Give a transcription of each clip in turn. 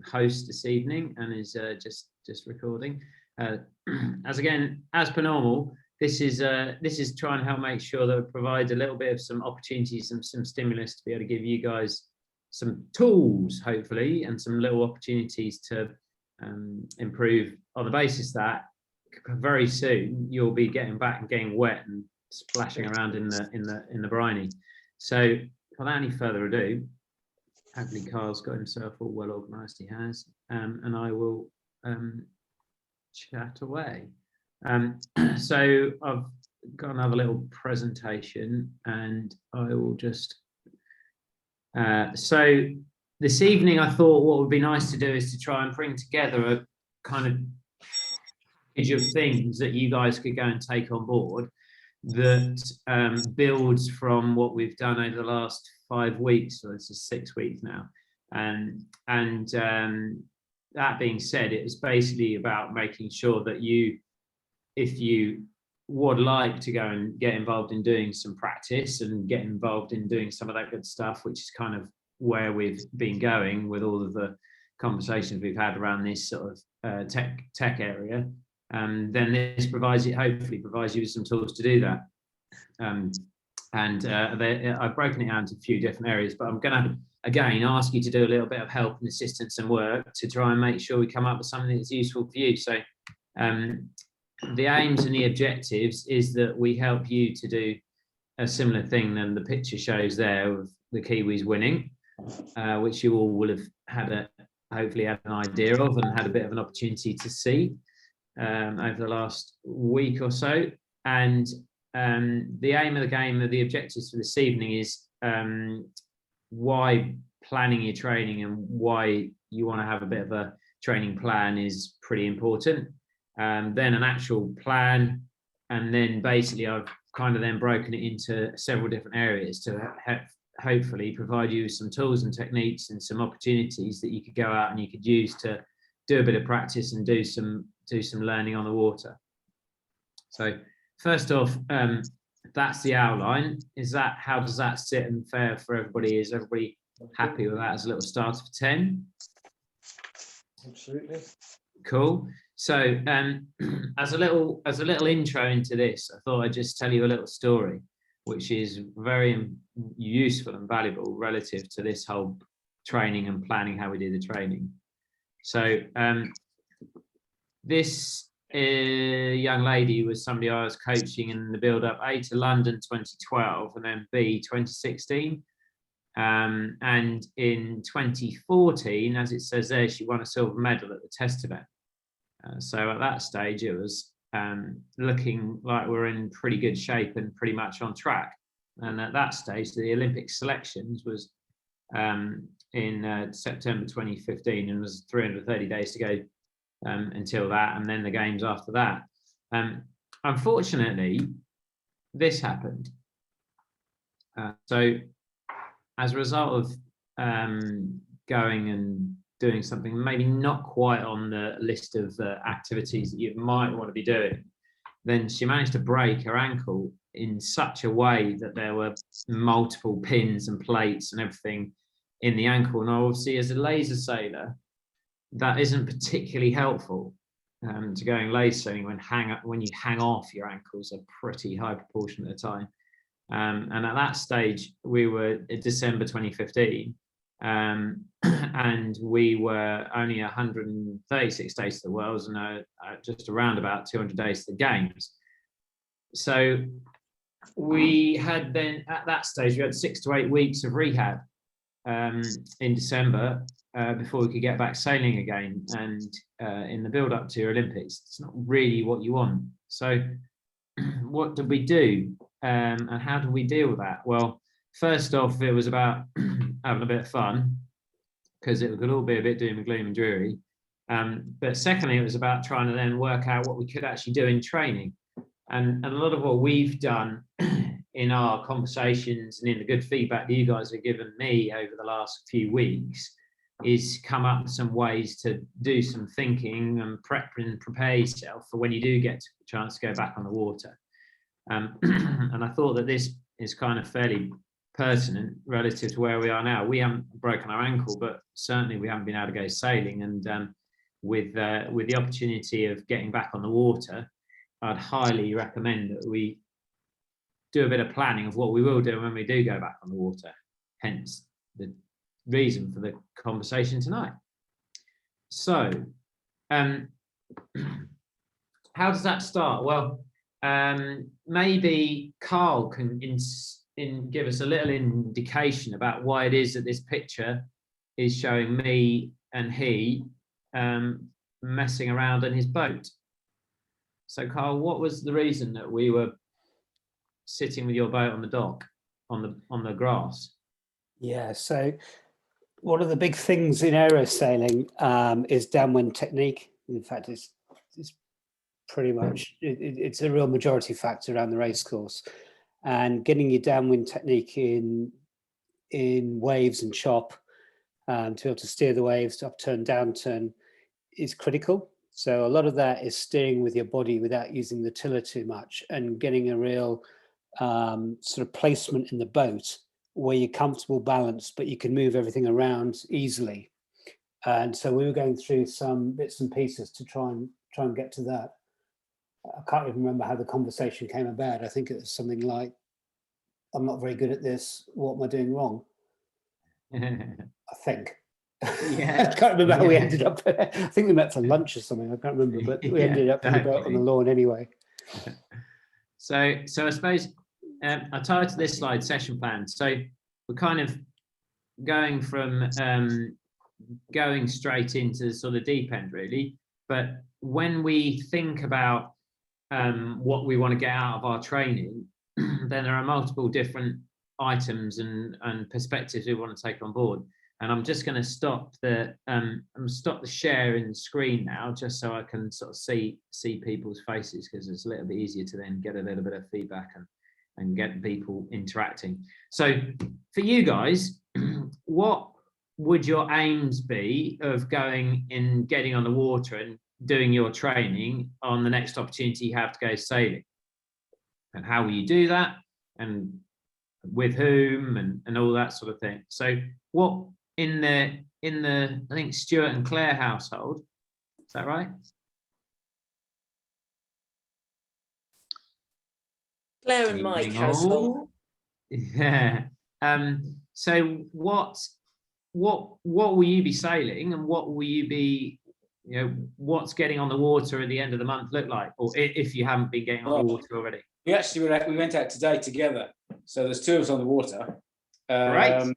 host this evening and is just recording. As per normal, this is try and help make sure that we provide a little bit of some opportunities and some stimulus to be able to give you guys some tools, hopefully, and some little opportunities to improve on the basis that very soon you'll be getting back and getting wet and splashing around in the briny. So without any further ado, hopefully Carl's got himself all well organised. He has, and I will chat away. So I've got another little presentation, and I will just. So this evening, I thought what would be nice to do is to try and bring together a kind of package of things that you guys could go and take on board that builds from what we've done over the last 5 weeks, or this is 6 weeks now. And that being said, it was basically about making sure that if you would like to go and get involved in doing some practice and get involved in doing some of that good stuff, which is kind of where we've been going with all of the conversations we've had around this sort of tech area, then this hopefully provides you with some tools to do that. I've broken it down into a few different areas, but I'm going to again ask you to do a little bit of help and assistance and work to try and make sure we come up with something that's useful for you. So the aims and the objectives is that we help you to do a similar thing than the picture shows there of the Kiwis winning, which you all will have hopefully had an idea of and had a bit of an opportunity to see over the last week or so. And the aim of the game, the objectives for this evening is why planning your training and why you want to have a bit of a training plan is pretty important. Then an actual plan, and then basically I've kind of then broken it into several different areas to hopefully provide you with some tools and techniques and some opportunities that you could go out and you could use to do a bit of practice and do some learning on the water. So first off, that's the outline. How does that sit and fare for everybody? Is everybody happy with that as a little starter for 10? Absolutely. Cool. So as a little intro into this, I thought I'd just tell you a little story, which is very useful and valuable relative to this whole training and planning how we do the training. So this young lady was somebody I was coaching in the build-up A to London 2012 and then B 2016. And in 2014, as it says there, she won a silver medal at the test event. So at that stage, it was looking like we're in pretty good shape and pretty much on track. And at that stage, the Olympic selections was in September 2015, and was 330 days to go until that, and then the games after that. Unfortunately, this happened. So as a result of going and doing something maybe not quite on the list of activities that you might want to be doing, then she managed to break her ankle in such a way that there were multiple pins and plates and everything in the ankle. And obviously, as a laser sailor, that isn't particularly helpful to going laser sailing when you hang off your ankles a pretty high proportion of the time. And at that stage, we were in December 2015, and we were only 136 days to the Worlds and just around about 200 days to the Games. So we had then, at that stage, we had 6 to 8 weeks of rehab in December before we could get back sailing again. And in the build-up to Olympics, it's not really what you want. So what did we do? And how do we deal with that? Well, first off, it was about having a bit of fun, because it could all be a bit doom and gloom and dreary. But secondly, it was about trying to then work out what we could actually do in training. And a lot of what we've done in our conversations and in the good feedback that you guys have given me over the last few weeks is come up with some ways to do some thinking and prepare yourself for when you do get a chance to go back on the water. And I thought that this is kind of fairly pertinent relative to where we are now. We haven't broken our ankle, but certainly we haven't been able to go sailing. And with the opportunity of getting back on the water, I'd highly recommend that we do a bit of planning of what we will do when we do go back on the water. Hence the reason for the conversation tonight. So, how does that start? Well, maybe Carl can give us a little indication about why it is that this picture is showing me and he messing around in his boat. So, Carl, what was the reason that we were sitting with your boat on the dock, on the grass? Yeah, so one of the big things in aero sailing is downwind technique. In fact, it's pretty much, it's a real majority factor around the race course. And getting your downwind technique in waves and chop to be able to steer the waves to upturn, downturn is critical. So a lot of that is steering with your body without using the tiller too much, and getting a real sort of placement in the boat where you're comfortable, balanced, but you can move everything around easily. And so we were going through some bits and pieces to try and get to that. I can't even remember how the conversation came about. I think it was something like, I'm not very good at this. What am I doing wrong? I think. Yeah. I can't remember how we ended up. I think we met for lunch or something. I can't remember, but we ended up in the boat on the lawn anyway. So I suppose I titled this slide session plan. So we're kind of going from going straight into the sort of deep end, really. But when we think about what we want to get out of our training, then there are multiple different items and perspectives we want to take on board. And I'm just going to stop the sharing screen now, just so I can sort of see people's faces, because it's a little bit easier to then get a little bit of feedback and get people interacting. So for you guys, what would your aims be of getting on the water and doing your training on the next opportunity you have to go sailing? And how will you do that? And with whom and all that sort of thing. So what in the I think Stuart and Claire household, is that right? Claire and Mike household. Yeah. So what will you be sailing, and what will you be, what's getting on the water at the end of the month look like, or if you haven't been getting on the water already? We went out today together, so there's two of us on the water. Right.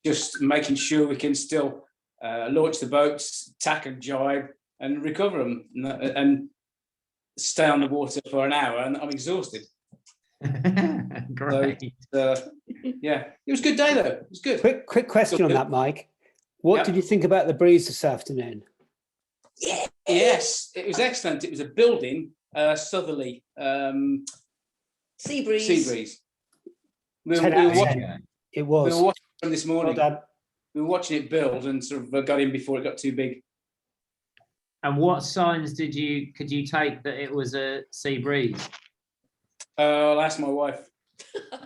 Just making sure we can still launch the boats, tack and jibe, and recover them, and stay on the water for an hour. And I'm exhausted. Great. So, yeah, it was a good day though. It was good. Quick question on that, Mike. What did you think about the breeze this afternoon? Yeah. Yes, it was excellent. It was a building southerly Sea breeze. We were watching from this morning. Well done. We were watching it build and sort of got in before it got too big. And what signs could you take that it was a sea breeze? I'll ask my wife.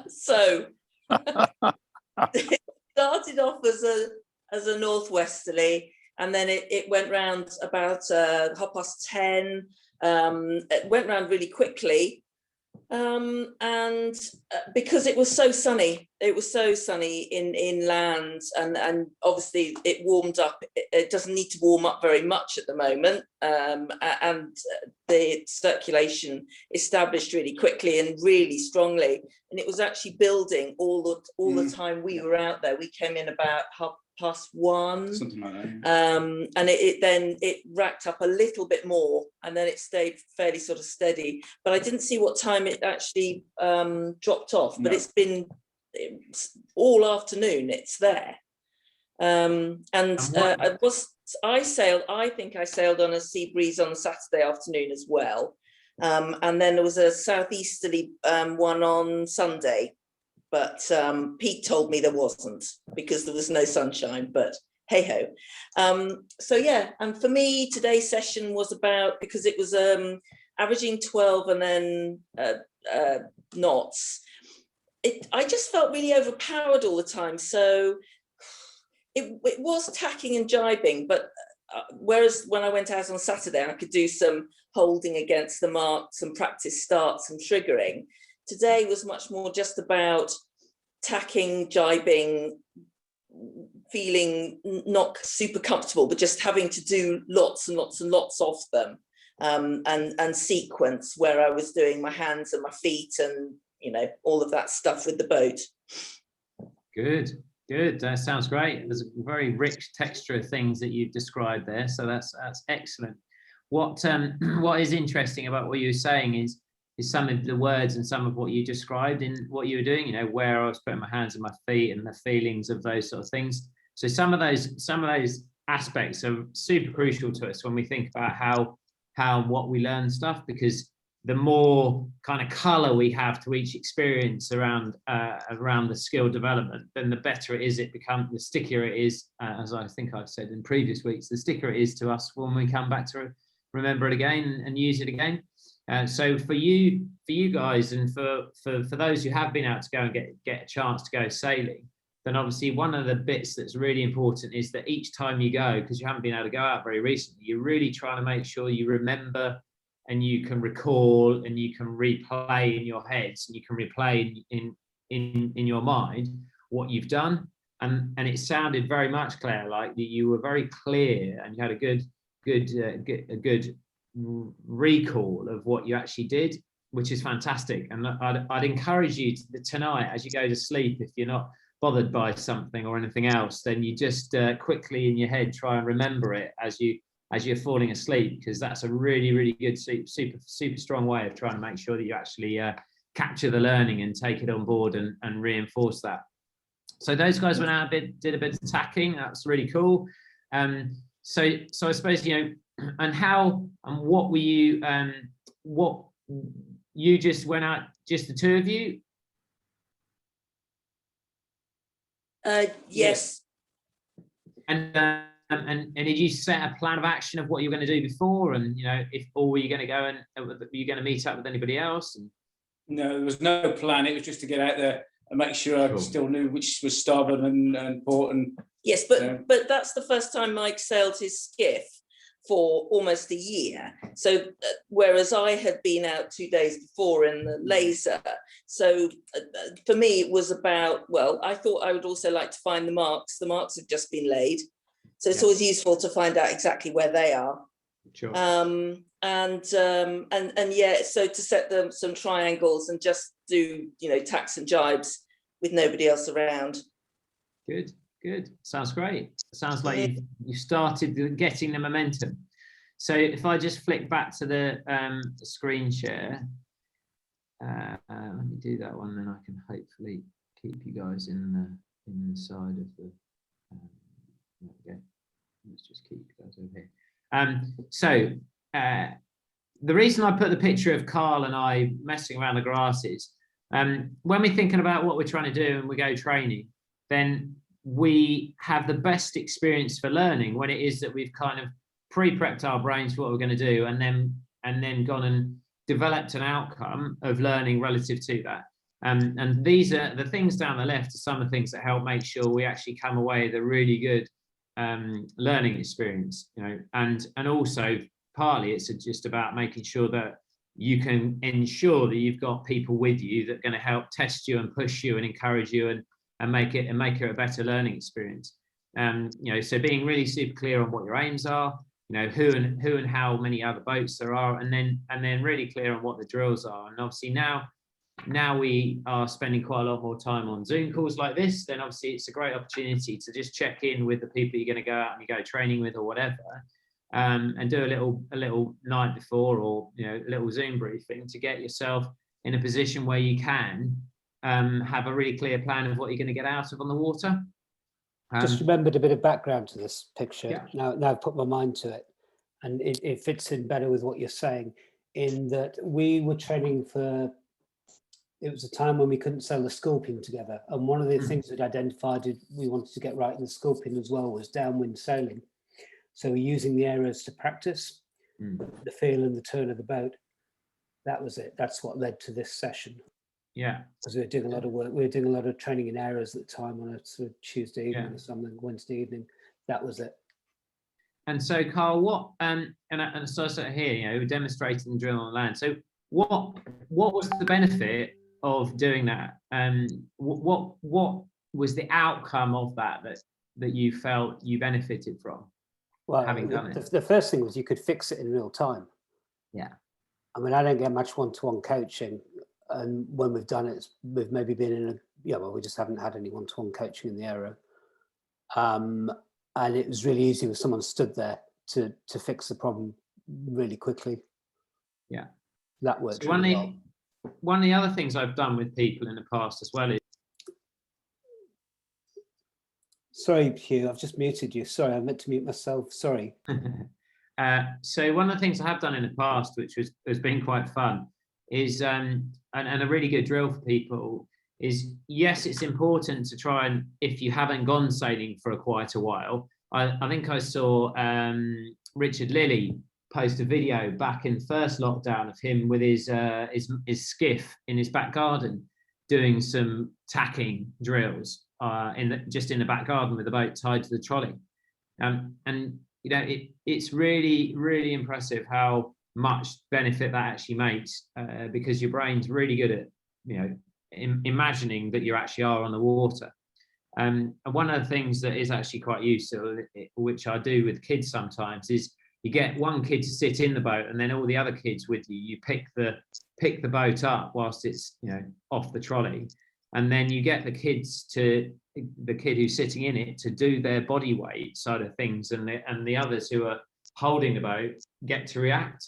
So it started off as a northwesterly, and then it went round about 10:30. It went round really quickly, and because it was so sunny in land, and obviously it warmed up. It doesn't need to warm up very much at the moment, and the circulation established really quickly and really strongly, and it was actually building all the time we were out there. We came in about 1:30, something like that. and it racked up a little bit more, and then it stayed fairly sort of steady. But I didn't see what time it actually dropped off. But it's been all afternoon. It's there, I think I sailed on a sea breeze on Saturday afternoon as well, and then there was a southeasterly one on Sunday. But Pete told me there wasn't, because there was no sunshine, but hey ho. So yeah, and for me, today's session was about, because it was averaging 12 and then knots. I just felt really overpowered all the time. So it was tacking and jibing, but whereas when I went out on Saturday, I could do some holding against the mark, some practice starts, some triggering. Today was much more just about tacking, jibing, feeling not super comfortable, but just having to do lots and lots and lots of them, and sequence where I was doing my hands and my feet and, you know, all of that stuff with the boat. Good. That sounds great. There's a very rich texture of things that you've described there, so that's excellent. What is interesting about what you were saying is some of the words and some of what you described in what you were doing. You know, where I was putting my hands and my feet and the feelings of those sort of things. So some of those aspects are super crucial to us when we think about how and what we learn stuff, because the more kind of color we have to each experience around the skill development, then the better it is. The stickier it is, as I think I've said in previous weeks, the stickier it is to us when we come back to remember it again and use it again. So for you guys, and for those who have been out to go and get a chance to go sailing, then obviously one of the bits that's really important is that each time you go, because you haven't been able to go out very recently, you're really trying to make sure you remember and you can recall and you can replay in your heads and you can replay in your mind what you've done. And it sounded very much, Claire, like that you were very clear and you had a good recall of what you actually did, which is fantastic. And I'd encourage you tonight, as you go to sleep, if you're not bothered by something or anything else, then you just quickly in your head try and remember it as you're falling asleep, because that's a really, really good, super strong way of trying to make sure that you actually capture the learning and take it on board and reinforce that. So those guys went out did a bit of tacking. That's really cool. So I suppose, you know, and what were you, what you just went out, just the two of you? Yes. And did you set a plan of action of what you were going to do before, and, you know, or were you going to go and were you going to meet up with anybody else? No, there was no plan. It was just to get out there and make sure I still knew which was starboard and port. And yes, but that's the first time Mike sailed his skiff for almost a year. So whereas I had been out 2 days before in the laser, so for me it was about, well, I thought I would also like to find the marks. The marks have just been laid, so it's always useful to find out exactly where they are. Sure. And yeah, so to set them some triangles and just do, you know, tacks and jibes with nobody else around. Good. Sounds great. Sounds like you started getting the momentum. So if I just flick back to the screen share, let me do that one, then I can hopefully keep you guys in the side of the. Okay, let's just keep you guys over here. The reason I put the picture of Carl and I messing around the grasses, when we're thinking about what we're trying to do and we go training, then we have the best experience for learning when it is that we've kind of pre-prepped our brains for what we're going to do, and then gone and developed an outcome of learning relative to that. And these are the things down the left are some of the things that help make sure we actually come away with a really good learning experience, you know, and also partly it's just about making sure that you can ensure that you've got people with you that are going to help test you and push you and encourage you and make it a better learning experience. You know, so being really super clear on what your aims are, you know, who and how many other boats there are, and then really clear on what the drills are. And obviously now we are spending quite a lot more time on Zoom calls like this, then obviously it's a great opportunity to just check in with the people you're going to go out and you go training with or whatever, and do a little night before, or, you know, a little Zoom briefing to get yourself in a position where you can have a really clear plan of what you're going to get out of on the water. Just remembered a bit of background to this picture. Yeah. Now I've put my mind to it, and it fits in better with what you're saying, in that we were training for, it was a time when we couldn't sail the sculpin together. And one of the things we'd identified we wanted to get right in the sculpin as well was downwind sailing. So we're using the areas to practice the feel and the turn of the boat. That was it. That's what led to this session. Yeah. Because we were doing a lot of work. We were doing a lot of training in areas at the time on a sort of Tuesday evening Yeah. or something, Wednesday evening. That was it. And so, Carl, what and so I sort of here, you know, demonstrating the drill on land. So, what was the benefit of doing that? What was the outcome of that you felt you benefited from? Well, having done it? The first thing was you could fix it in real time. Yeah. I mean, I don't get much one-to-one coaching, and when we've done it, we've maybe been in a we just haven't had any one-to-one coaching in the area. And it was really easy with someone stood there to fix the problem really quickly. Yeah, that worked. So one of the other things I've done with people in the past as well is. Sorry, Hugh, I've just muted you. Sorry, I meant to mute myself. Sorry. So one of the things I have done in the past, which has been quite fun, is and a really good drill for people is, yes, it's important to try and, if you haven't gone sailing for quite a while, I think I saw Richard Lilly post a video back in the first lockdown of him with his skiff in his back garden doing some tacking drills just in the back garden with the boat tied to the trolley. And you know, it's really, really impressive how much benefit that actually makes, because your brain's really good at, you know, imagining that you actually are on the water. And one of the things that is actually quite useful, which I do with kids sometimes, is you get one kid to sit in the boat, and then all the other kids with you. You pick the boat up whilst it's, you know, off the trolley, and then you get the kid who's sitting in it to do their body weight side of things, and the others who are holding the boat get to react.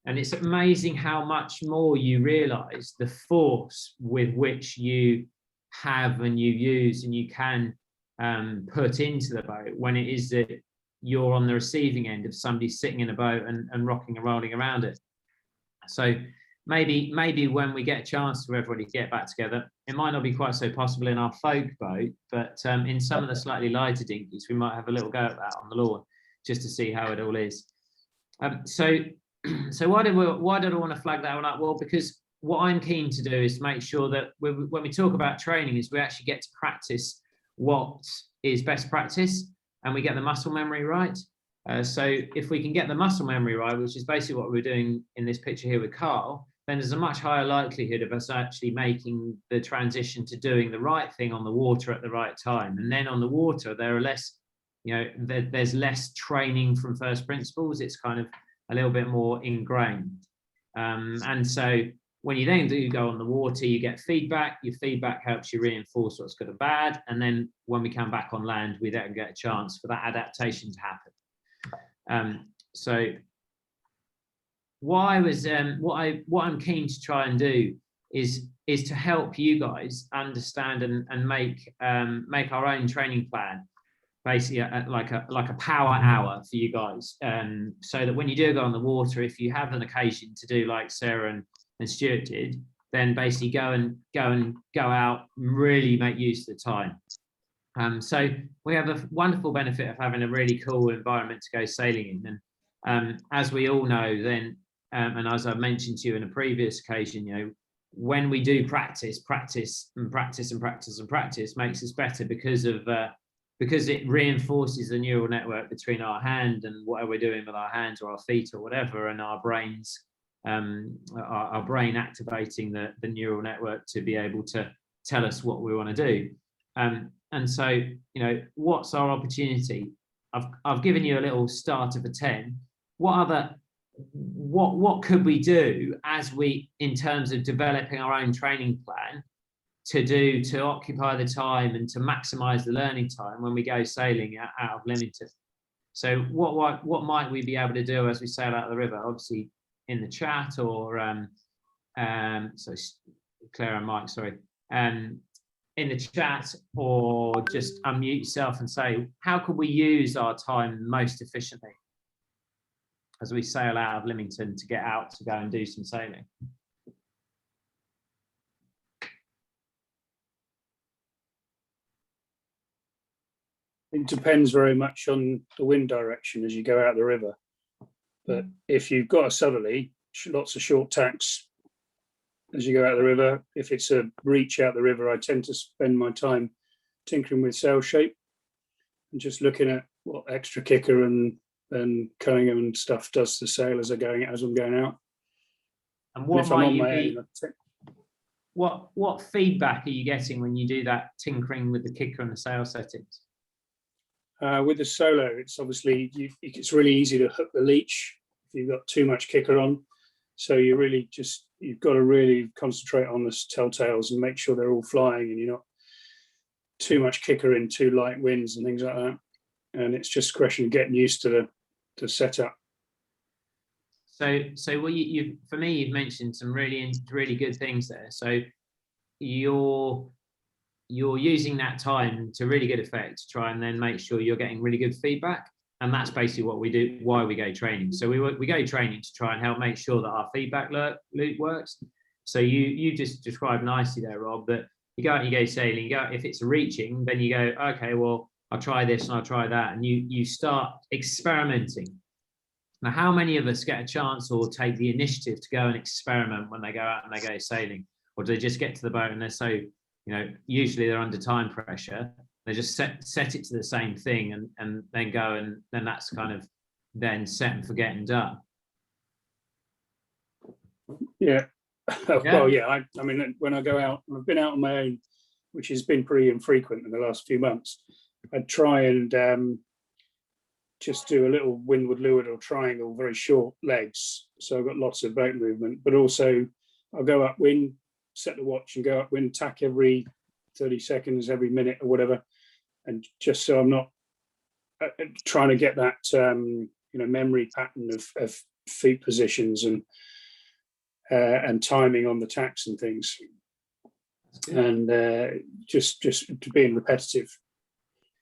And it's amazing how much more you realise the force with which you have and you use and you can put into the boat when it is that you're on the receiving end of somebody sitting in a boat and rocking and rolling around it. So maybe when we get a chance for everybody to get back together, it might not be quite so possible in our folk boat, but in some of the slightly lighter dinghies, we might have a little go at that on the lawn just to see how it all is. So why did I want to flag that one up? Well, because what I'm keen to do is make sure that when we talk about training, is we actually get to practice what is best practice, and we get the muscle memory right. So if we can get the muscle memory right, which is basically what we're doing in this picture here with Carl, then there's a much higher likelihood of us actually making the transition to doing the right thing on the water at the right time. And then on the water, there are less, you know, there's less training from first principles. It's kind of a little bit more ingrained. And so when you then do go on the water, you get feedback. Your feedback helps you reinforce what's good and bad. And then when we come back on land, we then get a chance for that adaptation to happen. So what I'm keen to try and do is to help you guys understand and make our own training plan, basically like a power hour for you guys, so that when you do go on the water, if you have an occasion to do like Sarah and Stuart did, then basically go out, really make use of the time. So we have a wonderful benefit of having a really cool environment to go sailing in, and as we all know, then and as I mentioned to you in a previous occasion, you know, when we do practice makes us better because it reinforces the neural network between our hand and whatever we're doing with our hands or our feet or whatever, and our brains, our brain activating the neural network to be able to tell us what we want to do. And so, you know, what's our opportunity? I've given you a little start of a 10. What could we do in terms of developing our own training plan to occupy the time and to maximize the learning time when we go sailing out of Leamington? So what might we be able to do as we sail out of the river? Obviously in the chat, or so Claire and Mike, sorry, in the chat, or just unmute yourself and say, how could we use our time most efficiently as we sail out of Leamington to get out to go and do some sailing? It depends very much on the wind direction as you go out the river. But if you've got a southerly, lots of short tacks as you go out the river. If it's a reach out the river, I tend to spend my time tinkering with sail shape and just looking at what extra kicker and Cunningham and stuff does to sail as I'm going out. And what if I'm might on you my be? own, What feedback are you getting when you do that tinkering with the kicker and the sail settings? with the solo, it's obviously it's really easy to hook the leech if you've got too much kicker on. So you've got to really concentrate on the telltales and make sure they're all flying and you're not too much kicker in too light winds and things like that. And it's just a question of getting used to the setup. So what you for me, you've mentioned some really good things there. So you're using that time to really good effect to try and then make sure you're getting really good feedback. And that's basically what we do, why we go training. So we go training to try and help make sure that our feedback loop works. So you just described nicely there, Rob, that you go out, you go sailing, you go, if it's reaching, then you go, okay, well, I'll try this and I'll try that. And you start experimenting. Now, how many of us get a chance or take the initiative to go and experiment when they go out and they go sailing? Or do they just get to the boat and they're so, usually they're under time pressure. They just set it to the same thing and then go, and then that's kind of then set and forget and done. Yeah. Well, yeah. I mean, when I go out, I've been out on my own, which has been pretty infrequent in the last few months. I'd try and just do a little windward leeward or triangle, very short legs. So I've got lots of boat movement, but also I'll go upwind, set the watch and go upwind, tack every 30 seconds, every minute or whatever. And just so I'm not trying to get that, memory pattern of feet positions and timing on the tacks and things. And just being repetitive.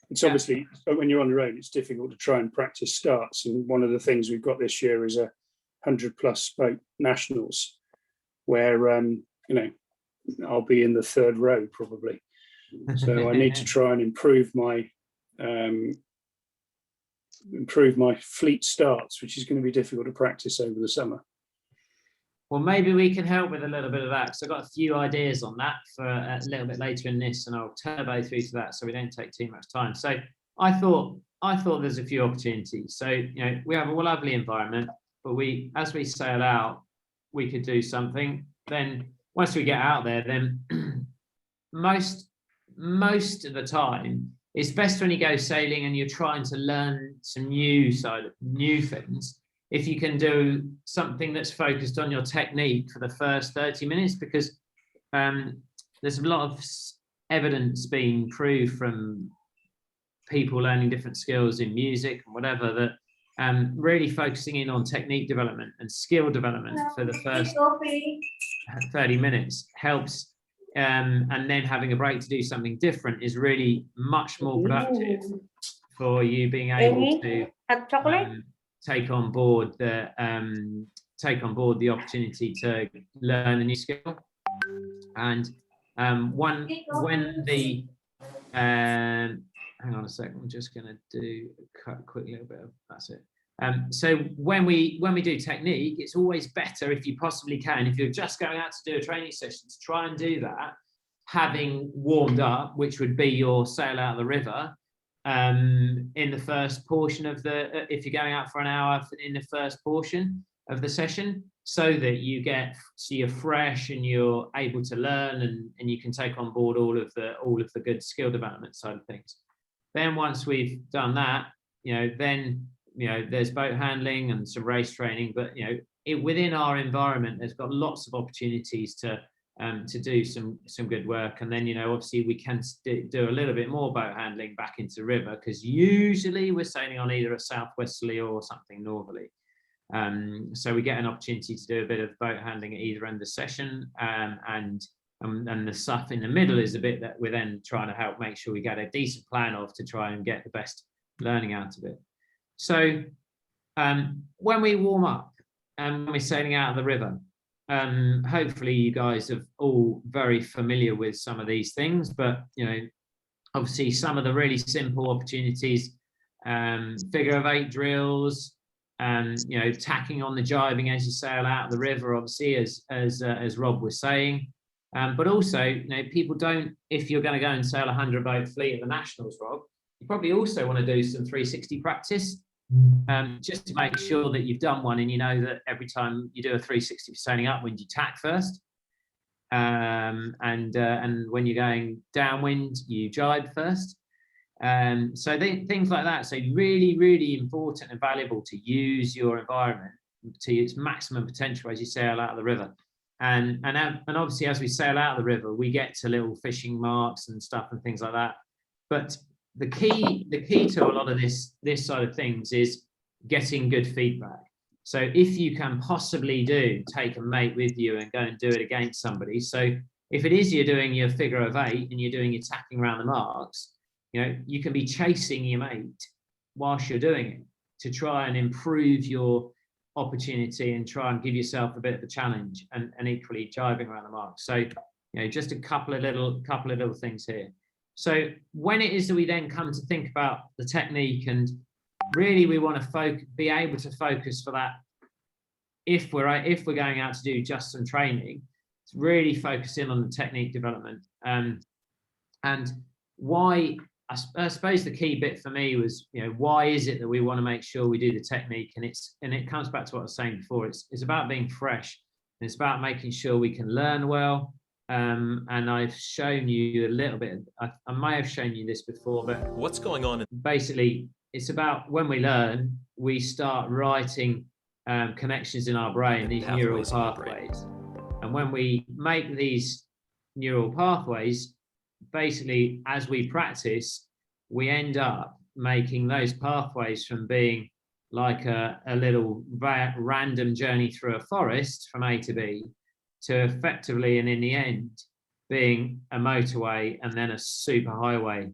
It's obviously, when you're on your own, it's difficult to try and practice starts. And one of the things we've got this year is 100+ boat nationals, where I'll be in the third row probably. So I need to try and improve my fleet starts, which is going to be difficult to practice over the summer. Well, maybe we can help with a little bit of that, because I've got a few ideas on that for a little bit later in this, and I'll turbo through to that so we don't take too much time. So I thought there's a few opportunities. So we have a lovely environment, but as we sail out, we could do something. Then once we get out there, then most of the time, it's best when you go sailing and you're trying to learn some new things. If you can do something that's focused on your technique for the first 30 minutes, because there's a lot of evidence being proved from people learning different skills in music and whatever, that really focusing in on technique development and skill development for the first 30 minutes helps. And then having a break to do something different is really much more productive for you being able to take on board the opportunity to learn a new skill. And when the hang on a second, I'm just going to do a quick little bit of that's it. So when we do technique, it's always better, if you possibly can, if you're just going out to do a training session, to try and do that having warmed up, which would be your sail out of the river in the first portion of if you're going out for an hour in the first portion of the session, so that you're fresh and you're able to learn and you can take on board all of the good skill development side of things. Then once we've done that, then there's boat handling and some race training, but within our environment, there's got lots of opportunities to do some good work. And then obviously we can do a little bit more boat handling back into the river, because usually we're sailing on either a southwesterly or something northerly. So we get an opportunity to do a bit of boat handling at either end of the session, and the stuff in the middle is a bit that we're then trying to help make sure we get a decent plan of to try and get the best learning out of it. So when we warm up and when we're sailing out of the river, hopefully you guys are all very familiar with some of these things, but obviously some of the really simple opportunities, figure of 8 drills, you know, tacking on the jibing as you sail out of the river, obviously, as Rob was saying. But also, you know, people don't, if you're going to go and sail a 100-boat fleet at the Nationals, Rob, you probably also want to do some 360 practice, just to make sure that you've done one and you know that every time you do a 360 for sailing upwind, you tack first. And when you're going downwind, you jibe first. So things like that. So really, really important and valuable to use your environment to its maximum potential as you sail out of the river. And obviously, as we sail out of the river, we get to little fishing marks and stuff and things like that. But the key to a lot of this side of things is getting good feedback. So if you can possibly take a mate with you and go and do it against somebody. So if it is you're doing your figure of 8 and you're doing your tacking around the marks, you know, you can be chasing your mate whilst you're doing it to try and improve your opportunity and try and give yourself a bit of a challenge, and equally jibing around the mark. So, you know, just a couple of little things here. So when it is that we then come to think about the technique, and really we want to be able to focus for that, if we're going out to do just some training, to really focus in on the technique development. And why, I suppose the key bit for me was, you know, why is it that we want to make sure we do the technique? And it comes back to what I was saying before. It's about being fresh. And it's about making sure we can learn well. And I've shown you a little bit. I may have shown you this before, but what's going on? Basically, it's about when we learn, we start writing connections in our brain, these neural pathways. And when we make these neural pathways, basically, as we practice, we end up making those pathways from being like a little random journey through a forest from A to B to effectively, and in the end, being a motorway and then a super highway.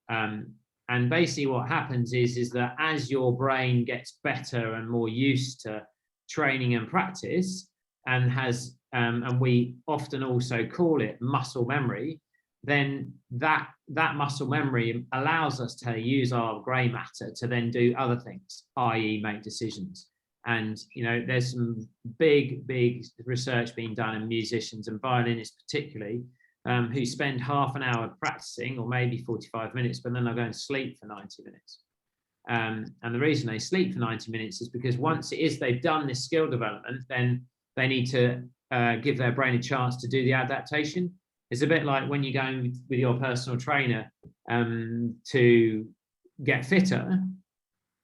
And basically what happens is that as your brain gets better and more used to training and practice, and and we often also call it muscle memory, then that muscle memory allows us to use our grey matter to then do other things, i.e. make decisions. And, you know, there's some big research being done in musicians and violinists particularly, who spend half an hour practicing, or maybe 45 minutes, but then they'll go and sleep for 90 minutes. And the reason they sleep for 90 minutes is because once they've done this skill development, then they need to give their brain a chance to do the adaptation. It's a bit like when you're going with your personal trainer to get fitter.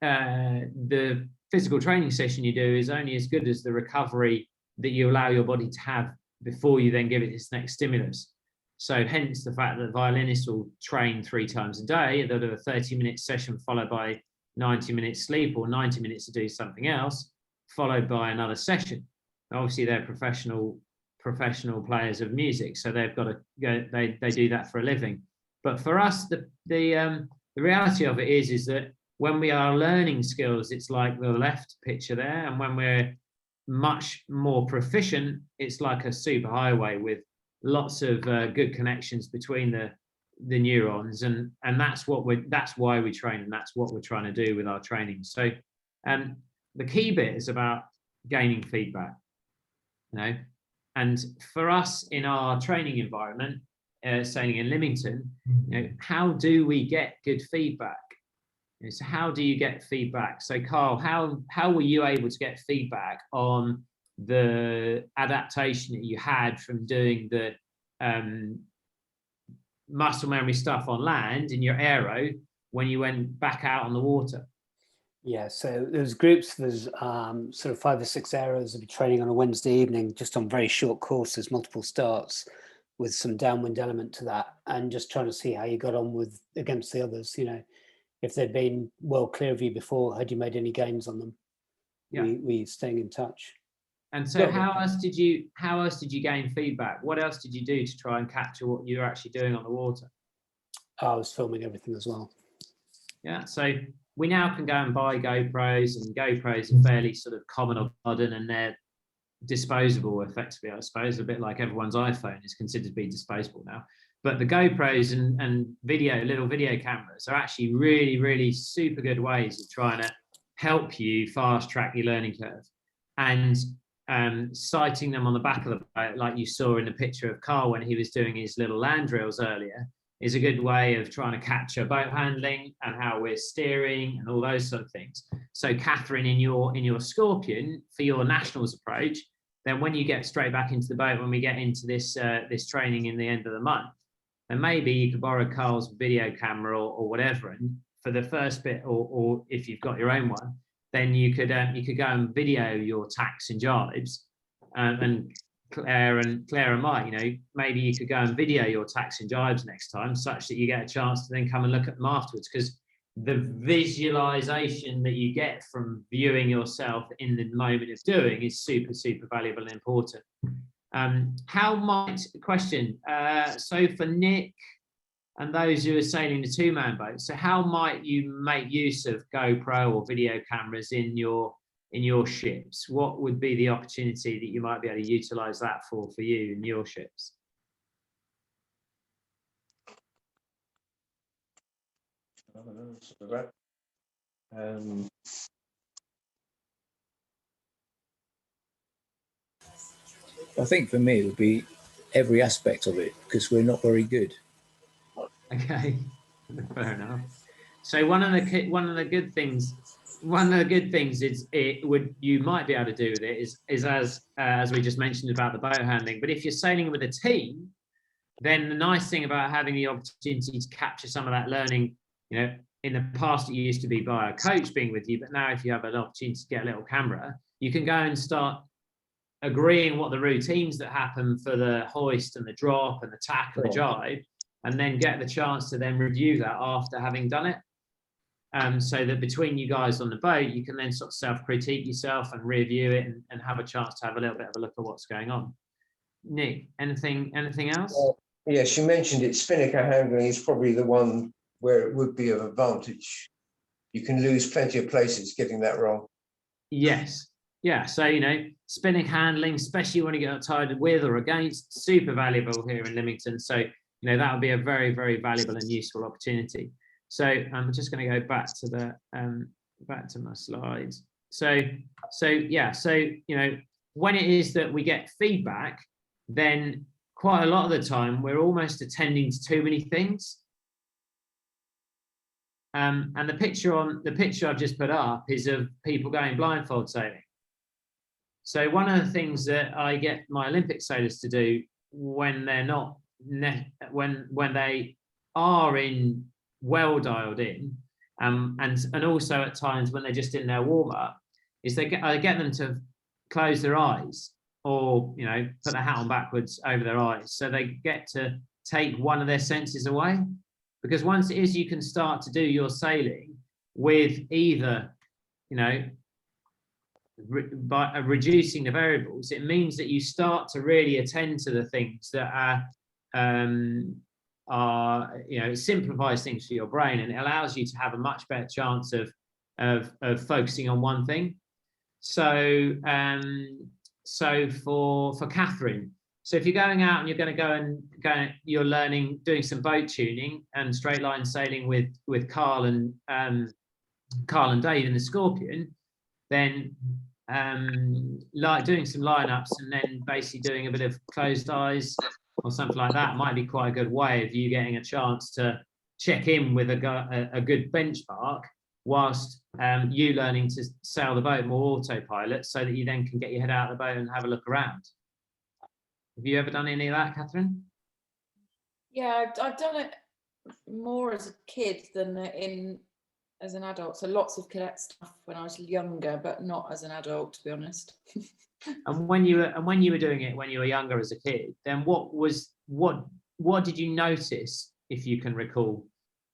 The physical training session you do is only as good as the recovery that you allow your body to have before you then give it its next stimulus. So hence the fact that violinists will train 3 times a day. They'll do a 30-minute session followed by 90 minutes sleep, or 90 minutes to do something else, followed by another session. Obviously, they're professional players of music, so they've got to go. They do that for a living. But for us, the reality of it is that when we are learning skills, it's like the left picture there, and when we're much more proficient, it's like a super highway with lots of good connections between the neurons, and that's why we train, and that's what we're trying to do with our training. So the key bit is about gaining feedback, you know. And for us in our training environment, sailing in Lymington, you know, how do we get good feedback? So how do you get feedback? So Carl, how were you able to get feedback on the adaptation that you had from doing the muscle memory stuff on land in your aero when you went back out on the water? Yeah, so there's groups, there's sort of 5 or 6 areas of training on a Wednesday evening, just on very short courses, multiple starts, with some downwind element to that, and just trying to see how you got on against the others. You know, if they'd been well clear of you before, had you made any gains on them? Yeah, were you staying in touch? And so, how else did you gain feedback? What else did you do to try and capture what you were actually doing on the water? I was filming everything as well. Yeah, so we now can go and buy GoPros, and GoPros are fairly sort of common or modern, and they're disposable effectively, I suppose, a bit like everyone's iPhone is considered to be disposable now. But the GoPros and little video cameras are actually really, really super good ways of trying to help you fast track your learning curve. And sighting them on the back of the boat, like you saw in the picture of Carl when he was doing his little land drills earlier, is a good way of trying to capture boat handling and how we're steering and all those sort of things. So Catherine, in your Scorpion, for your nationals approach, then when you get straight back into the boat, when we get into this this training in the end of the month, then maybe you could borrow Carl's video camera or whatever, and for the first bit, or if you've got your own one, then you could go and video your tacks and jibes, and Claire and Mike, you know, maybe you could go and video your tacks and jibes next time, such that you get a chance to then come and look at them afterwards, because the visualization that you get from viewing yourself in the moment of doing is super, super valuable and important. How might, question, so for Nick and those who are sailing the two-man boats, so how might you make use of GoPro or video cameras in your ships? What would be the opportunity that you might be able to utilize that for you in your ships? I think for me it would be every aspect of it, because we're not very good. Okay, fair enough. So one of the good things is you might be able to do with it is as we just mentioned about the boat handling. But if you're sailing with a team, then the nice thing about having the opportunity to capture some of that learning, you know, in the past it used to be by a coach being with you, but now if you have an opportunity to get a little camera, you can go and start agreeing what the routines that happen for the hoist and the drop and the tack and the jibe, and then get the chance to then review that after having done it. So that between you guys on the boat, you can then sort of self-critique yourself and review it and have a chance to have a little bit of a look at what's going on. Nick, anything else? Yes, you mentioned it. Spinnaker handling is probably the one where it would be of advantage. You can lose plenty of places getting that wrong. Yes. Yeah. So, you know, spinnaker handling, especially when you get tied with or against, super valuable here in Lymington. So, you know, that would be a very, very valuable and useful opportunity. So I'm just going to go back to the back to my slides. So yeah. So, you know, when it is that we get feedback, then quite a lot of the time we're almost attending to too many things. And the picture I've just put up is of people going blindfold sailing. So one of the things that I get my Olympic sailors to do when they're not when they are in well dialed in, and also at times when they're just in their warm up, is I get them to close their eyes, or, you know, put their hat on backwards over their eyes, so they get to take one of their senses away. Because once it is you can start to do your sailing with either, you know, by reducing the variables, it means that you start to really attend to the things that are, you know, it simplifies things for your brain, and it allows you to have a much better chance of focusing on one thing. So so for Catherine, so if you're going out and you're going to go, you're learning, doing some boat tuning and straight line sailing with Carl and Dave in the Scorpion, then like doing some lineups and then basically doing a bit of closed eyes or something like that might be quite a good way of you getting a chance to check in with a good benchmark whilst you learning to sail the boat more autopilot, so that you then can get your head out of the boat and have a look around. Have you ever done any of that, Catherine? Yeah, I've done it more as a kid than as an adult. So lots of cadet stuff when I was younger, but not as an adult, to be honest. And when you were doing it when you were younger as a kid, then what did you notice, if you can recall,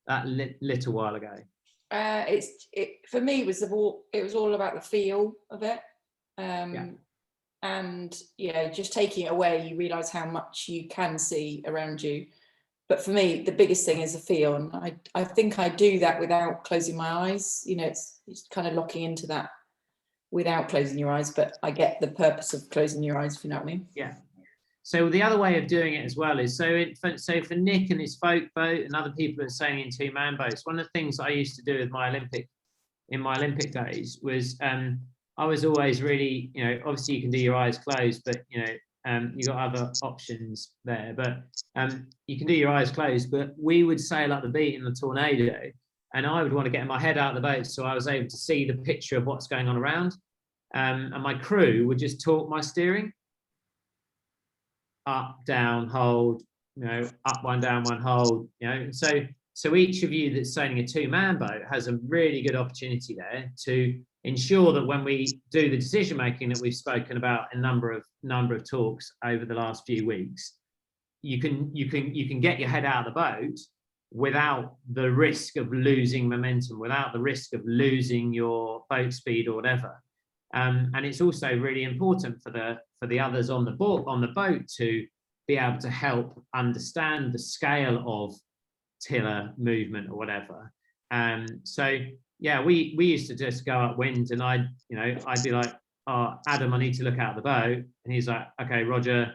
that little while ago? For me, it was all about the feel of it. Yeah. And yeah, just taking it away, you realize how much you can see around you. But for me, the biggest thing is the feel, and I think I do that without closing my eyes. You know, it's kind of locking into that without closing your eyes, but I get the purpose of closing your eyes, if you know what I mean. Yeah. So the other way of doing it as well is, so for Nick and his folk boat and other people who are sailing in two-man boats, one of the things I used to do with my Olympic in my Olympic days was I was always really, you know, obviously you can do your eyes closed, but you know, you got other options there, but you can do your eyes closed, but we would sail up the beat in the tornado, and I would want to get my head out of the boat so I was able to see the picture of what's going on around. And my crew would just talk my steering. Up, down, hold, you know, up, one, down, one, hold, you know. So each of you that's sailing a two-man boat has a really good opportunity there to ensure that when we do the decision making that we've spoken about a number of talks over the last few weeks, you can get your head out of the boat without the risk of losing momentum, without the risk of losing your boat speed or whatever. And it's also really important for the others on the boat to be able to help understand the scale of tiller movement or whatever. So yeah, we used to just go upwind, and I'd be like, oh, Adam, I need to look out the boat, and he's like, okay, Roger,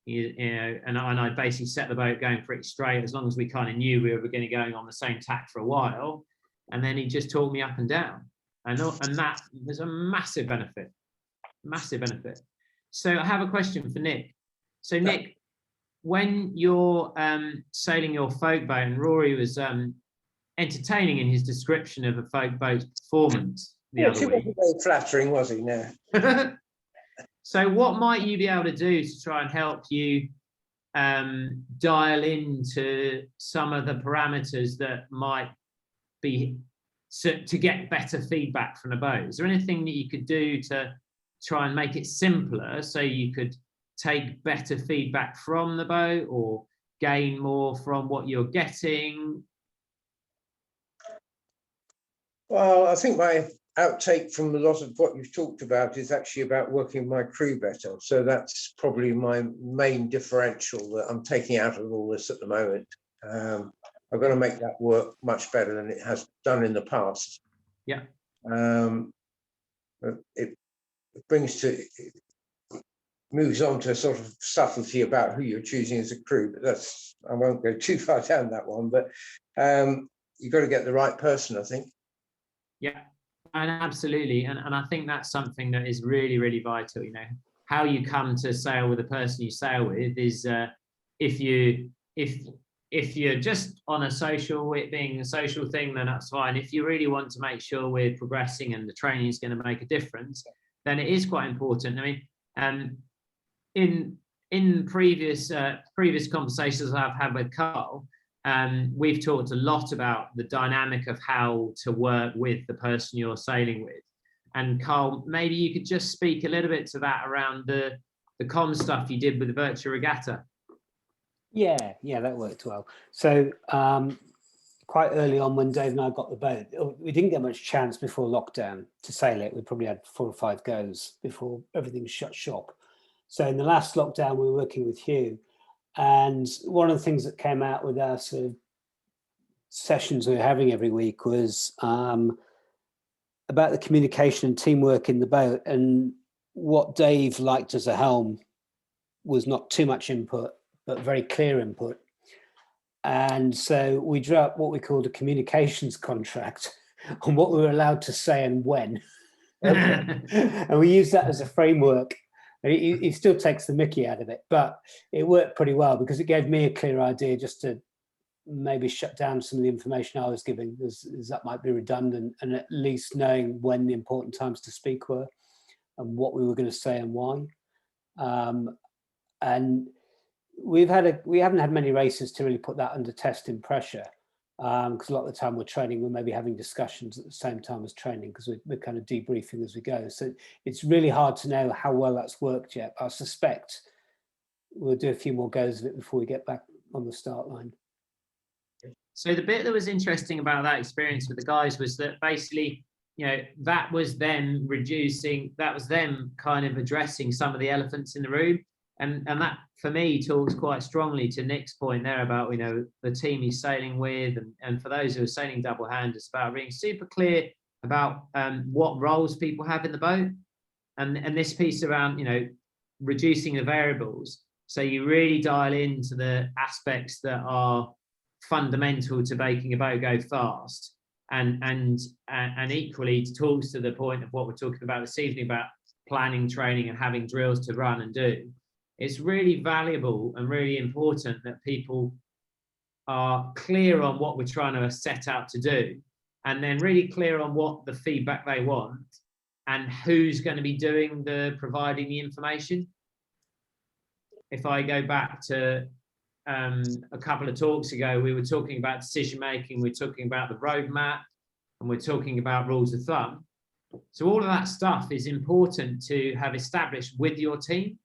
you know, and I'd basically set the boat going pretty straight as long as we kind of knew we were going to be going on the same tack for a while, and then he just talked me up and down. And that was a massive benefit. So I have a question for Nick. So Nick, when you're sailing your folk boat, and Rory was entertaining in his description of a folk boat's performance the other week. He wasn't very flattering, was he? No. So what might you be able to do to try and help you dial into some of the parameters that might be to get better feedback from the boat? Is there anything that you could do to try and make it simpler so you could take better feedback from the boat or gain more from what you're getting? Well, I think my outtake from a lot of what you've talked about is actually about working my crew better. So that's probably my main differential that I'm taking out of all this at the moment. I've got to make that work much better than it has done in the past. Yeah. It moves on to a sort of subtlety about who you're choosing as a crew, but I won't go too far down that one, but you've got to get the right person, I think. Yeah. And absolutely. And I think that's something that is really, really vital. You know, how you come to sail with the person you sail with is if you're just on a social, it being a social thing, then that's fine. If you really want to make sure we're progressing and the training is going to make a difference, then it is quite important. I mean, in previous conversations I've had with Carl, we've talked a lot about the dynamic of how to work with the person you're sailing with. And Carl, maybe you could just speak a little bit to that around the comm stuff you did with the virtual regatta. Yeah, that worked well. So quite early on when Dave and I got the boat, we didn't get much chance before lockdown to sail it. We probably had 4 or 5 goes before everything shut shop. So in the last lockdown, we were working with Hugh. And one of the things that came out with our sort of sessions we were having every week was about the communication and teamwork in the boat. And what Dave liked as a helm was not too much input, but very clear input. And so we drew up what we called a communications contract on what we were allowed to say and when. And we used that as a framework. He still takes the mickey out of it, but it worked pretty well because it gave me a clear idea just to maybe shut down some of the information I was giving, as that might be redundant, and at least knowing when the important times to speak were and what we were going to say and why. And we haven't had many races to really put that under test in pressure, because a lot of the time we're training, we're maybe having discussions at the same time as training because we're kind of debriefing as we go. So it's really hard to know how well that's worked yet. I suspect we'll do a few more goes of it before we get back on the start line. So the bit that was interesting about that experience with the guys was that basically, you know, that was them kind of addressing some of the elephants in the room. And that, for me, talks quite strongly to Nick's point there about, you know, the team he's sailing with. And for those who are sailing double hand, it's about being super clear about what roles people have in the boat. And this piece around, you know, reducing the variables. So you really dial into the aspects that are fundamental to making a boat go fast. and equally talks to the point of what we're talking about this evening about planning, training, and having drills to run and do. It's really valuable and really important that people are clear on what we're trying to set out to do, and then really clear on what the feedback they want and who's going to be doing providing the information. If I go back to a couple of talks ago, we were talking about decision making, we're talking about the roadmap, and we're talking about rules of thumb. So all of that stuff is important to have established with your team.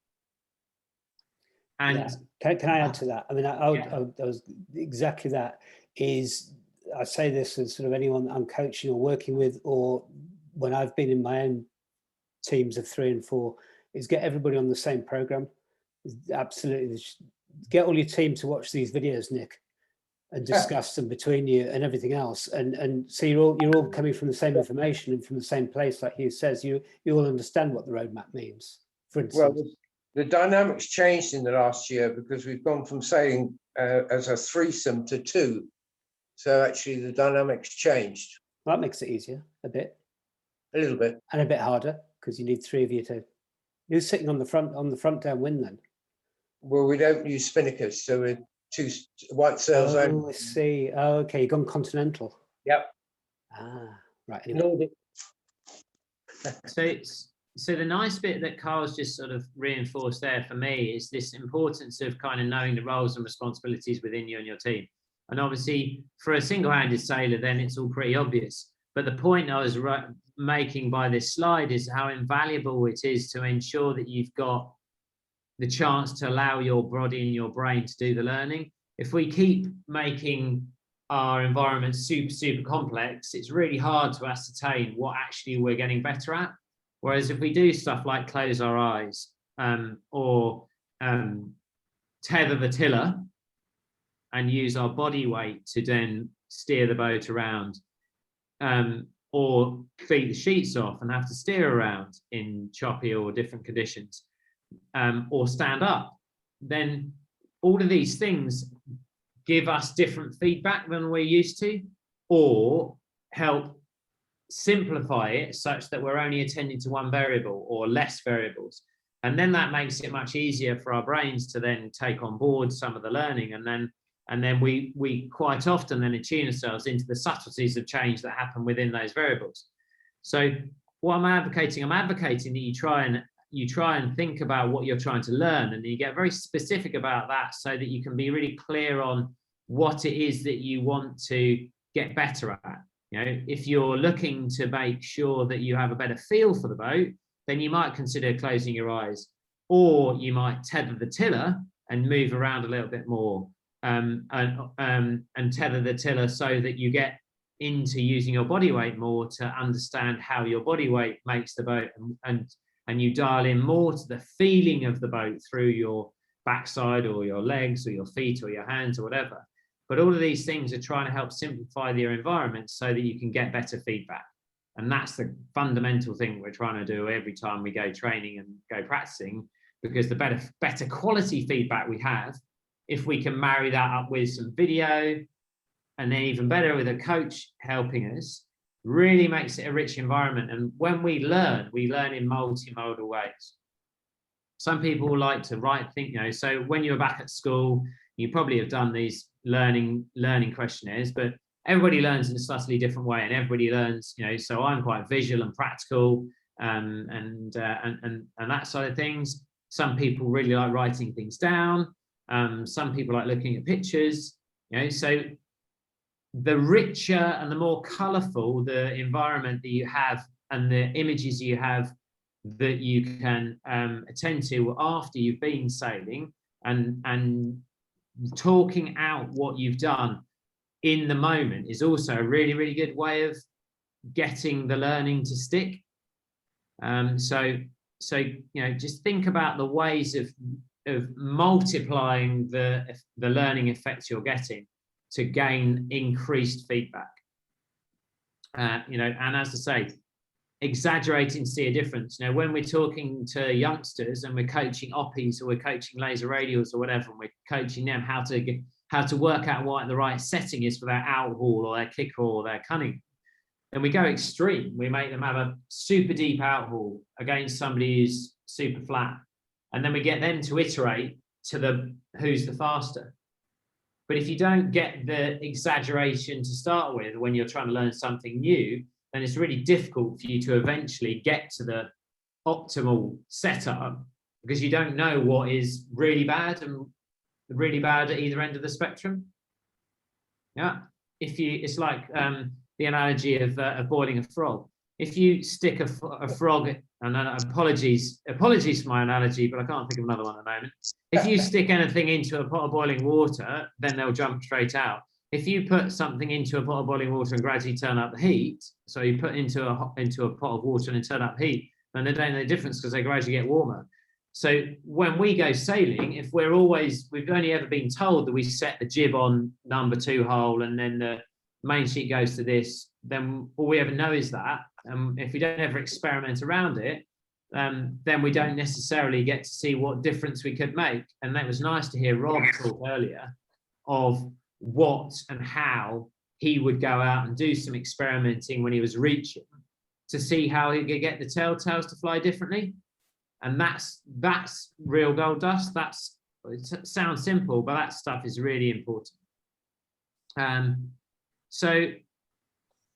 And yeah. Can I add to that? I mean, I was exactly that. Is I say this as sort of anyone that I'm coaching or working with, or when I've been in my own teams of 3 and 4, is get everybody on the same program. Absolutely, get all your team to watch these videos, Nick, and discuss them between you and everything else. And so you're all coming from the same information and from the same place, like Hugh says. You all understand what the roadmap means. For instance. Well, the dynamics changed in the last year because we've gone from sailing as a threesome to 2. So actually the dynamics changed. Well, that makes it easier a bit. A little bit. And a bit harder because you need 3 of you to. You're sitting on the front downwind then. Well, we don't use spinnakers, so we're 2 white sails out. Oh, I see. Oh, okay, you've gone continental. Yep. Ah, right. Anyway. So the nice bit that Carl's just sort of reinforced there for me is this importance of kind of knowing the roles and responsibilities within you and your team. And obviously for a single-handed sailor, then it's all pretty obvious. But the point I was making by this slide is how invaluable it is to ensure that you've got the chance to allow your body and your brain to do the learning. If we keep making our environment super, super complex, it's really hard to ascertain what actually we're getting better at. Whereas if we do stuff like close our eyes or tether the tiller and use our body weight to then steer the boat around, or feed the sheets off and have to steer around in choppy or different conditions, or stand up, then all of these things give us different feedback than we're used to, or help simplify it such that we're only attending to one variable or less variables. And then that makes it much easier for our brains to then take on board some of the learning. And then we quite often then attune ourselves into the subtleties of change that happen within those variables. So what I'm advocating that you try and think about what you're trying to learn, and you get very specific about that so that you can be really clear on what it is that you want to get better at. You know, if you're looking to make sure that you have a better feel for the boat, then you might consider closing your eyes, or you might tether the tiller and move around a little bit more, and tether the tiller so that you get into using your body weight more to understand how your body weight makes the boat, and you dial in more to the feeling of the boat through your backside or your legs or your feet or your hands or whatever. But all of these things are trying to help simplify your environment so that you can get better feedback. And that's the fundamental thing we're trying to do every time we go training and go practicing, because the better quality feedback we have, if we can marry that up with some video, and then even better with a coach helping us, really makes it a rich environment. And when we learn in multimodal ways. Some people like to so when you're back at school, you probably have done these learning questionnaires, but everybody learns in a slightly different way, and everybody learns, so I'm quite visual and practical, and that side of things. Some people really like writing things down. Some people like looking at pictures, so the richer and the more colorful the environment that you have and the images you have that you can attend to after you've been sailing, and talking out what you've done in the moment is also a really, really good way of getting the learning to stick. So just think about the ways of multiplying the learning effects you're getting to gain increased feedback. And as I say, exaggerating to see a difference. When we're talking to youngsters and we're coaching oppies or we're coaching laser radials or whatever, and we're coaching them how to work out what the right setting is for their outhaul or their kick or their cunning, then we go extreme. We make them have a super deep outhaul against somebody who's super flat. And then we get them to iterate to the who's the faster. But if you don't get the exaggeration to start with when you're trying to learn something new, then it's really difficult for you to eventually get to the optimal setup, because you don't know what is really bad and really bad at either end of the spectrum. Yeah, it's like the analogy of boiling a frog. If you stick a frog, and apologies for my analogy, but I can't think of another one at the moment. If you stick anything into a pot of boiling water, then they'll jump straight out. If you put something into a pot of boiling water and gradually turn up the heat, so you put into a pot of water and turn up heat, then they don't know the difference because they gradually get warmer. So when we go sailing, if we've only ever been told that we set the jib on number 2 hole and then the main sheet goes to this, then all we ever know is that. If we don't ever experiment around it, then we don't necessarily get to see what difference we could make. And that was nice to hear Rob talk earlier of what and how he would go out and do some experimenting when he was reaching to see how he could get the telltales to fly differently. And that's real gold dust. It sounds simple, but that stuff is really important. So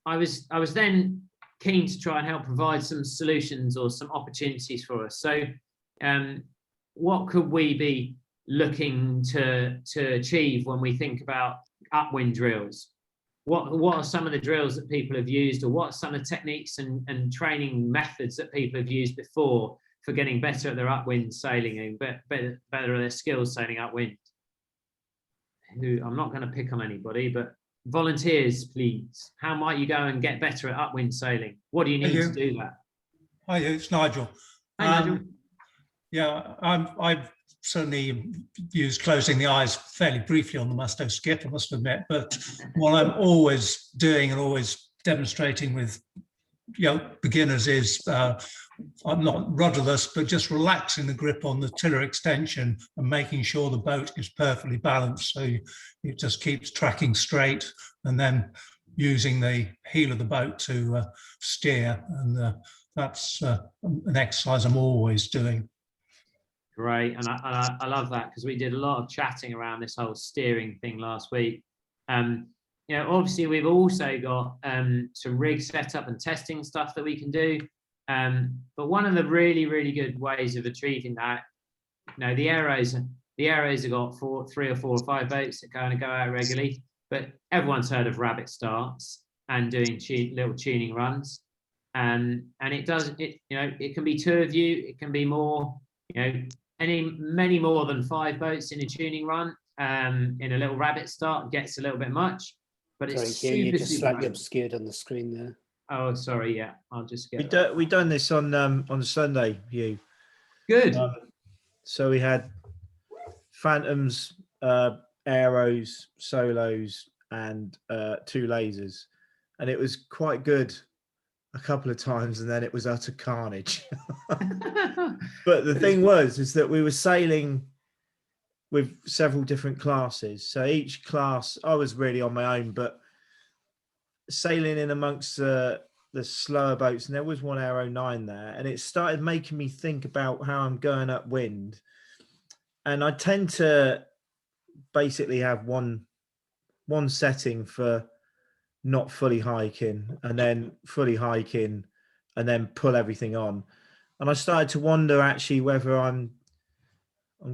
I was then keen to try and help provide some solutions or some opportunities for us. So what could we be looking to achieve when we think about upwind drills? What are some of the drills that people have used, or what are some of the techniques and training methods that people have used before for getting better at their upwind sailing and better at their skills sailing upwind? I'm not going to pick on anybody, but volunteers, please. How might you go and get better at upwind sailing? What do you need to do that? Hi, it's Nigel. Hi, Nigel. Yeah, I've certainly used closing the eyes fairly briefly on the Musto skip, I must admit. But what I'm always doing and always demonstrating with beginners is I'm not rudderless, but just relaxing the grip on the tiller extension and making sure the boat is perfectly balanced. So it just keeps tracking straight, and then using the heel of the boat to steer. And that's an exercise I'm always doing. Great, and I love that, because we did a lot of chatting around this whole steering thing last week. Obviously we've also got some rig setup and testing stuff that we can do. But one of the really, really good ways of achieving that, the arrows have got 3 or 4 or 5 boats that kind of go out regularly, but everyone's heard of rabbit starts and doing little tuning runs. And it can be 2 of you, it can be more, many more than 5 boats in a tuning run in a little rabbit start gets a little bit much, but it's Sorry, Hugh, you just slightly super obscured on the screen there. Oh, sorry. Yeah, I'll just get. We done this on Sunday, Hugh. Good. So we had phantoms, arrows, solos, and 2 lasers, and it was quite good a couple of times, and then it was utter carnage. But the thing is that we were sailing with several different classes. So each class, I was really on my own, but sailing in amongst the slower boats, and there was one Aero 9 there, and it started making me think about how I'm going upwind. And I tend to basically have one setting for not fully hiking, and then fully hiking, and then pull everything on. And I started to wonder actually whether I'm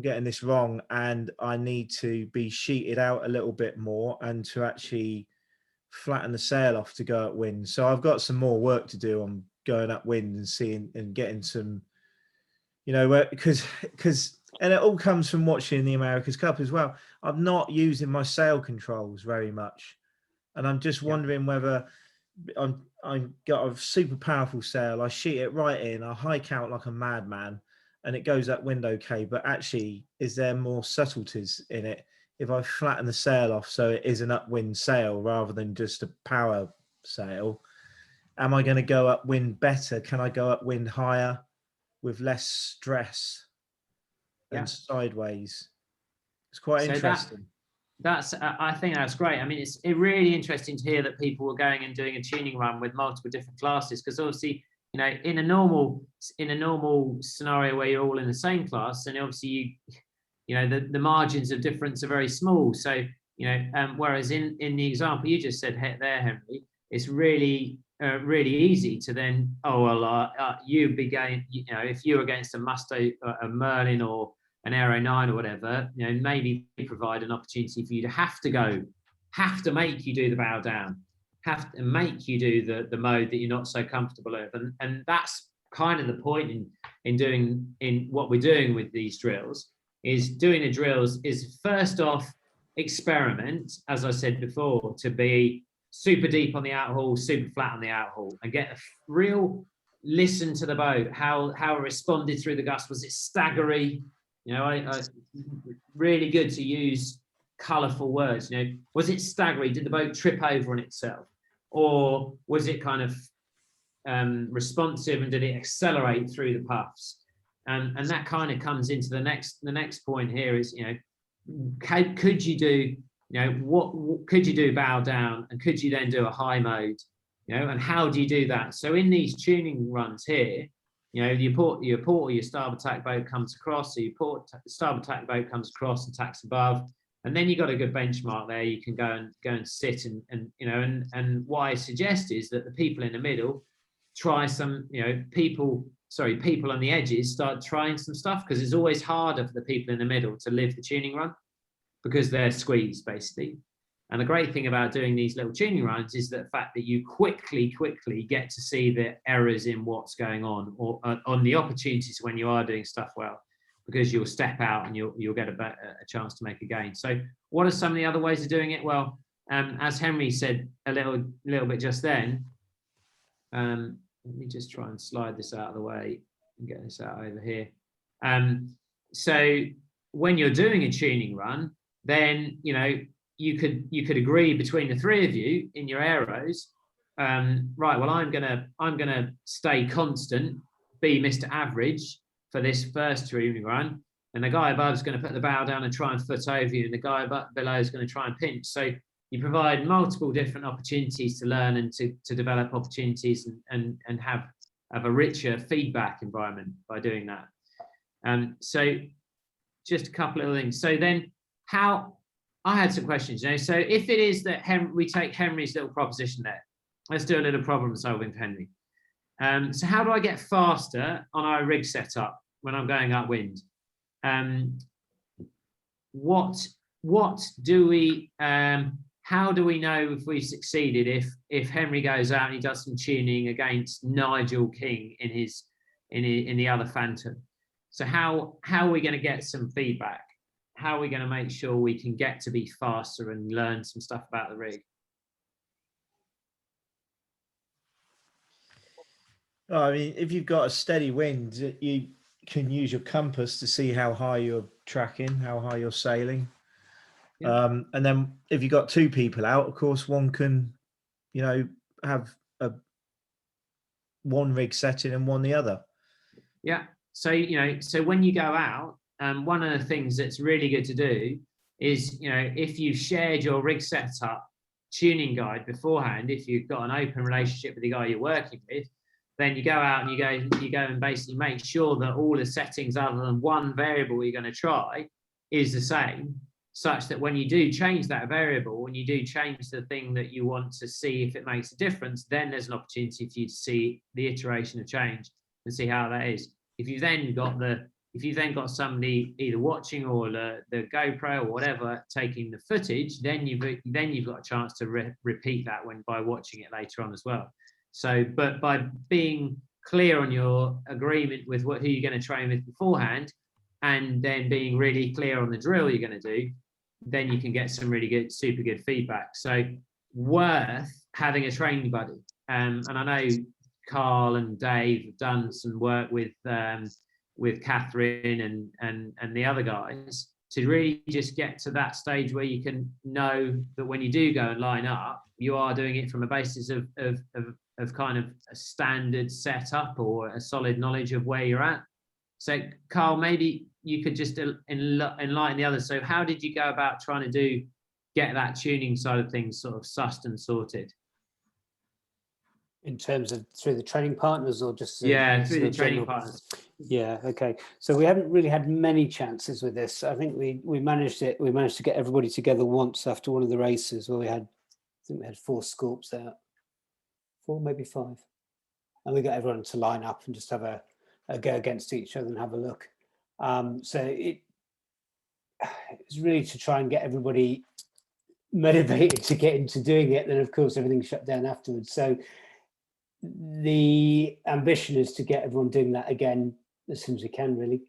getting this wrong, and I need to be sheeted out a little bit more and to actually flatten the sail off to go upwind. So I've got some more work to do on going upwind and seeing and getting some, because and it all comes from watching the America's Cup as well. I'm not using my sail controls very much, and I'm just wondering whether I've got a super powerful sail. I sheet it right in, I hike out like a madman, and it goes upwind okay. But actually, is there more subtleties in it if I flatten the sail off so it is an upwind sail rather than just a power sail? Am I going to go upwind better? Can I go upwind higher with less stress and sideways? It's quite interesting. I think that's great. I mean, it's really interesting to hear that people were going and doing a tuning run with multiple different classes, because obviously, you know, in a normal scenario where you're all in the same class, and obviously you know the margins of difference are very small. So you know, whereas in the example you just said there, Henry, it's really easy to then, oh well, you'd be going, you know, if you're against a Musto, a Merlin, or an Aero 9 or whatever, you know, maybe provide an opportunity for you to have to make you do the bow down, have to make you do the mode that you're not so comfortable with, and that's kind of the point in what we're doing with these drills. Is doing the drills is first off experiment, as I said before, to be super deep on the out haul, super flat on the out haul, and get a real listen to the boat, how it responded through the gust. Was it staggery? You know, I really good to use colourful words. You know, was it staggery? Did the boat trip over on itself, or was it kind of responsive, and did it accelerate through the puffs? And that kind of comes into the next point here is, you know, could you do, you know, what could you do bow down, and could you then do a high mode, you know, and how do you do that? So in these tuning runs here, you know, your port or your starboard tack boat comes across, so your starboard tack boat comes across and tacks above, and then you got a good benchmark there. You can go and sit and you know, and what I suggest is that the people in the middle try some, you know, people on the edges start trying some stuff, because it's always harder for the people in the middle to live the tuning run because they're squeezed basically. And the great thing about doing these little tuning runs is the fact that you quickly get to see the errors in what's going on, or on the opportunities when you are doing stuff well, because you'll step out and you'll get a chance to make a gain. So what are some of the other ways of doing it? Well, as Henry said a little bit just then, let me just try and slide this out of the way and get this out over here. So when you're doing a tuning run, then, you know, you could agree between the three of you in your arrows, right, well, I'm gonna stay constant, be Mr. Average for this first tuning run, and the guy above is going to put the bow down and try and foot over you, and the guy below is going to try and pinch. So you provide multiple different opportunities to learn and to develop opportunities and have a richer feedback environment by doing that. So just a couple of things. So then I had some questions, you know, so if it is that we take Henry's little proposition there, let's do a little problem solving for Henry. So how do I get faster on our rig setup when I'm going upwind? How do we know if we've succeeded if Henry goes out and he does some tuning against Nigel King in the other Phantom? So how are we going to get some feedback? How are we going to make sure we can get to be faster and learn some stuff about the rig? Oh, I mean, if you've got a steady wind, you can use your compass to see how high you're tracking, how high you're sailing. Yeah. And then if you've got two people out, of course, one can, you know, have one rig setting and one the other. Yeah. So, you know, so when you go out, one of the things that's really good to do is, you know, if you've shared your rig setup tuning guide beforehand, if you've got an open relationship with the guy you're working with, then you go out and you go and basically make sure that all the settings other than one variable you're going to try is the same, such that when you do change that variable, when you do change the thing that you want to see if it makes a difference, then there's an opportunity for you to see the iteration of change and see how that is. If you've then got somebody either watching or the GoPro or whatever taking the footage, then you've got a chance to repeat that by watching it later on as well. So, but by being clear on your agreement with who you're going to train with beforehand, and then being really clear on the drill you're going to do, then you can get some really good, super good feedback. So worth having a training buddy. And I know Carl and Dave have done some work with Catherine and the other guys to really just get to that stage where you can know that when you do go and line up, you are doing it from a basis of kind of a standard setup or a solid knowledge of where you're at. So Carl, maybe you could just enlighten the others. So how did you go about trying to do get that tuning side of things sort of sussed and sorted. In terms of through the training partners, or just Yeah, through sort the of training general- partners. Yeah, okay. So we haven't really had many chances with this. I think we managed it. We managed to get everybody together once after one of the races where I think we had 4 scorps out, 4, maybe 5, and we got everyone to line up and just have a go against each other and have a look. So it's really to try and get everybody motivated to get into doing it. Then of course everything shut down afterwards. So the ambition is to get everyone doing that again as soon as we can, really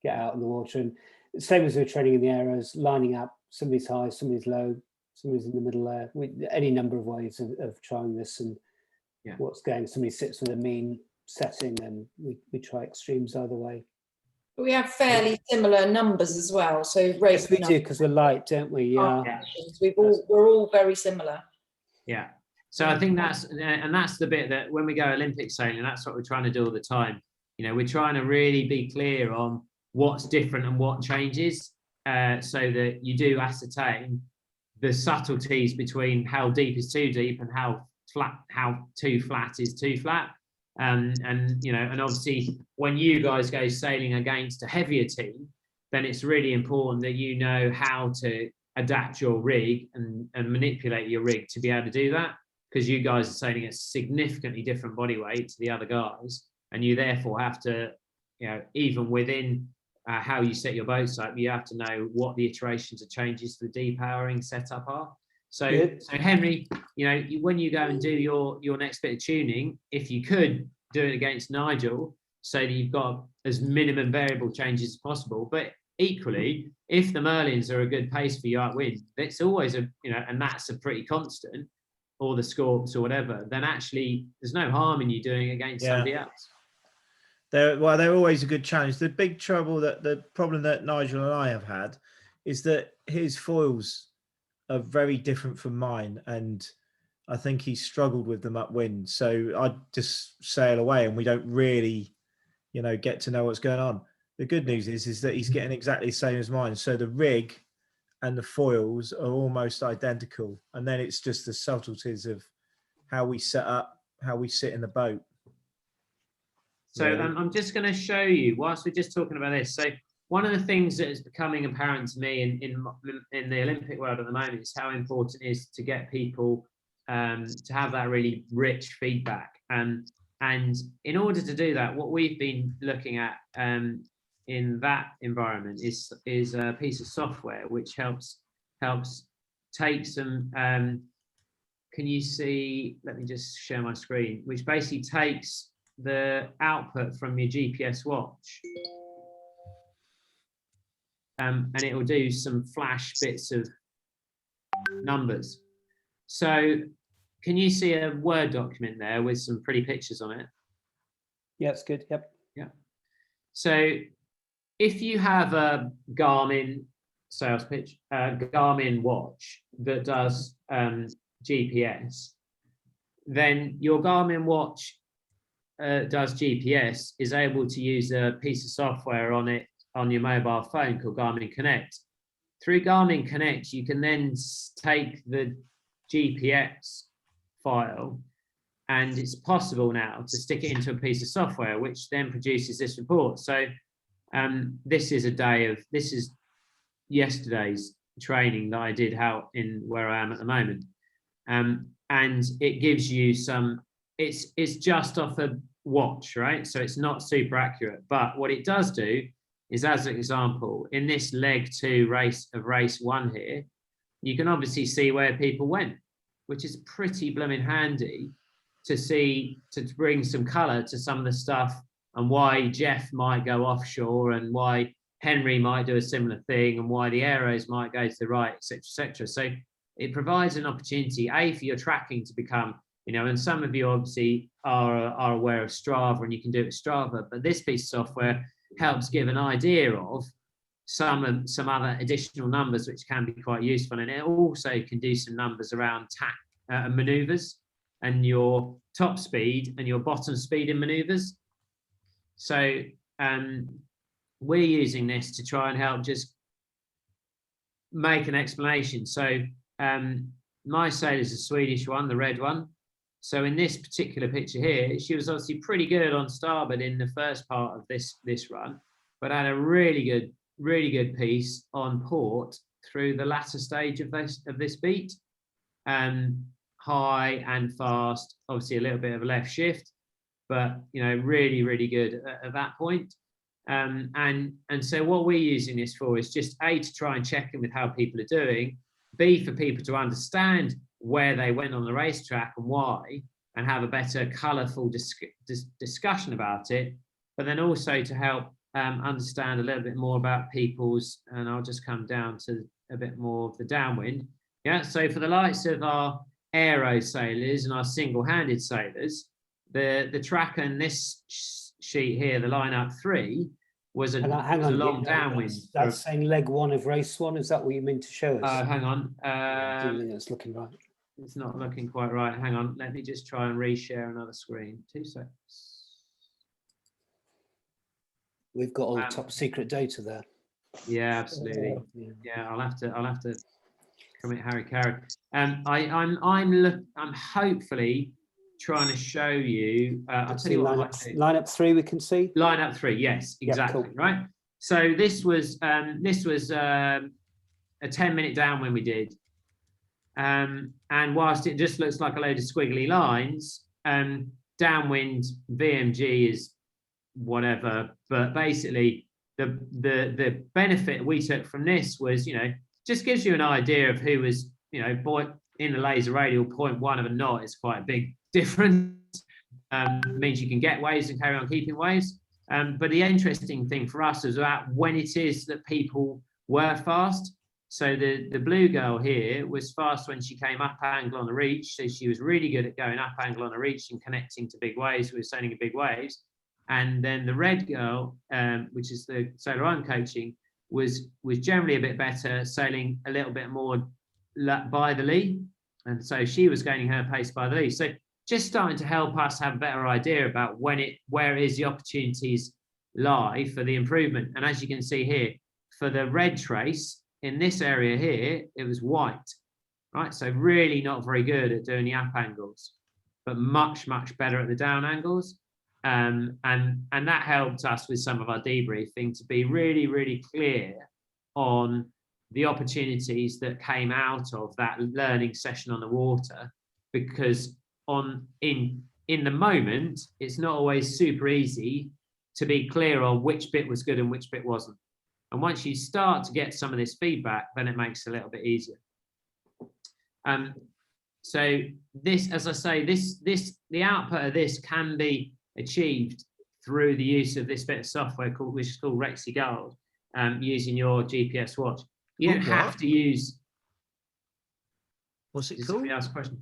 get out in the water. And same as we're training in the arrows, lining up, somebody's high, somebody's low, somebody's in the middle there, with any number of ways of trying this. And what's going, somebody sits with a mean setting, and we try extremes either way. We have fairly similar numbers as well. So race Yes, we do, because we're light, don't we? Yeah. We're all very similar. Yeah. So I think that's the bit that when we go Olympic sailing, that's what we're trying to do all the time. You know, we're trying to really be clear on what's different and what changes, so that you do ascertain the subtleties between how deep is too deep and how too flat is too flat. And you know, and obviously when you guys go sailing against a heavier team, then it's really important that you know how to adapt your rig and manipulate your rig to be able to do that, because you guys are sailing at significantly different body weight to the other guys, and you therefore have to, you know, even within how you set your boats up, you have to know what the iterations of changes to the depowering setup are. So Henry, you know, when you go and do your next bit of tuning, if you could do it against Nigel, so that you've got as minimum variable changes as possible. But equally, if the Merlins are a good pace for you upwind, it's always and that's a pretty constant, or the Scorps or whatever, then actually there's no harm in you doing it against somebody else. They're always a good challenge. The big the problem that Nigel and I have had is that his foils are very different from mine, and I think he struggled with them upwind. So I just sail away, and we don't really, get to know what's going on. The good news is that he's getting exactly the same as mine. So the rig and the foils are almost identical, and then it's just the subtleties of how we set up, how we sit in the boat. So I'm just going to show you, whilst we're just talking about this. So one of the things that is becoming apparent to me in the Olympic world at the moment is how important it is to get people to have that really rich feedback. And in order to do that, what we've been looking at in that environment is a piece of software which helps take some. Can you see? Let me just share my screen. Which basically takes the output from your GPS watch, and it will do some flash bits of numbers. So can you see a Word document there with some pretty pictures on it? Yeah, it's good. Yep. Yeah. So if you have a Garmin sales pitch, Garmin watch that does GPS, then your Garmin watch does GPS is able to use a piece of software on it on your mobile phone called Garmin Connect. Through Garmin Connect, you can then take the GPS file, and it's possible now to stick it into a piece of software, which then produces this report. So this is yesterday's training that I did out in where I am at the moment, and it gives you some. It's just off a watch, right? So it's not super accurate, but what it does do is, as an example, in this leg 2 race 1 here, you can obviously see where people went, which is pretty blooming handy to see, to bring some color to some of the stuff, and why Jeff might go offshore, and why Henry might do a similar thing, and why the arrows might go to the right, etc., etc. So it provides an opportunity, for your tracking to become, and some of you obviously are aware of Strava, and you can do it with Strava, but this piece of software helps give an idea of some other additional numbers, which can be quite useful. And it also can do some numbers around tack maneuvers, and your top speed and your bottom speed in maneuvers. So we're using this to try and help just make an explanation. So my sail is a Swedish one, the red one. So in this particular picture here, she was obviously pretty good on starboard in the first part of this run, but had a really good piece on port through the latter stage of this beat. High and fast, obviously a little bit of a left shift, but you know, really good at that point. And so what we're using this for is just A, to try and check in with how people are doing, B, for people to understand where they went on the racetrack and why, and have a better colourful discussion about it, but then also to help understand a little bit more about people's, and I'll just come down to a bit more of the downwind. Yeah, so for the likes of our aero sailors and our single-handed sailors, the track on this sheet here, the lineup 3, was a long downwind. That's saying leg 1 of race 1. Is that what you mean to show us? Hang on. I don't think it's looking right. It's not looking quite right. Hang on. Let me just try and reshare another screen. 2 seconds. We've got all the top secret data there. Yeah, absolutely. Yeah, I'll have to commit Harry Carey. I'm hopefully trying to show you. I'll tell you what. Lineup 3 we can see. Lineup 3, yes, exactly. Yeah, cool. Right. So this was a 10-minute downwind we did. And whilst it just looks like a load of squiggly lines, downwind VMG is whatever, but basically the benefit we took from this was, you know, just gives you an idea of who was, you know, in the laser radial, 0.1 of a knot is quite a big difference. Means you can get waves and carry on keeping waves. But the interesting thing for us is about when it is that people were fast. So the blue girl here was fast when she came up angle on the reach. So she was really good at going up angle on the reach and connecting to big waves. We were sailing in big waves. And then the red girl, which is the sailor I'm coaching, was generally a bit better, sailing a little bit more by the lee. And so she was gaining her pace by the lee. So just starting to help us have a better idea about where it is the opportunities lie for the improvement. And as you can see here, for the red trace, in this area here, it was white, right? So really not very good at doing the up angles, but much better at the down angles. And that helped us with some of our debriefing to be really clear on the opportunities that came out of that learning session on the water, because in the moment, it's not always super easy to be clear on which bit was good and which bit wasn't. And once you start to get some of this feedback, then it makes it a little bit easier. So this, as I say, the output of this can be achieved through the use of this bit of software which is called Rexy Gold, using your GPS watch. You don't have to use. What's it called? Somebody asked a question.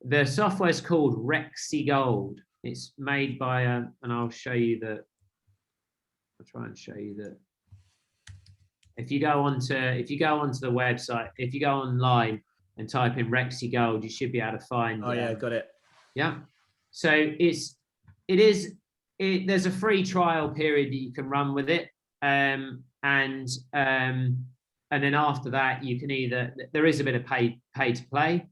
The software is called Rexy Gold. It's made by and I'll show you the. I'll try and show you the. If you go onto the website, if you go online and type in Rexy Gold, you should be able to find. Oh yeah, got it. Yeah. So there's a free trial period that you can run with it, and then after that you can there is a bit of pay to play,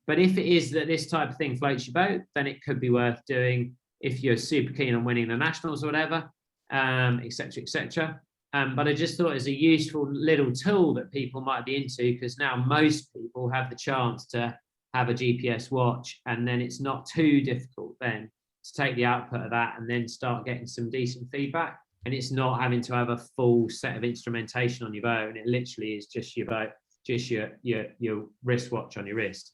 but if it is that this type of thing floats your boat, then it could be worth doing if you're super keen on winning the nationals or whatever, etc. But I just thought it was a useful little tool that people might be into, because now most people have the chance to have a GPS watch, and then it's not too difficult then to take the output of that and then start getting some decent feedback. And it's not having to have a full set of instrumentation on your boat, and it literally is just your boat, just your wristwatch on your wrist.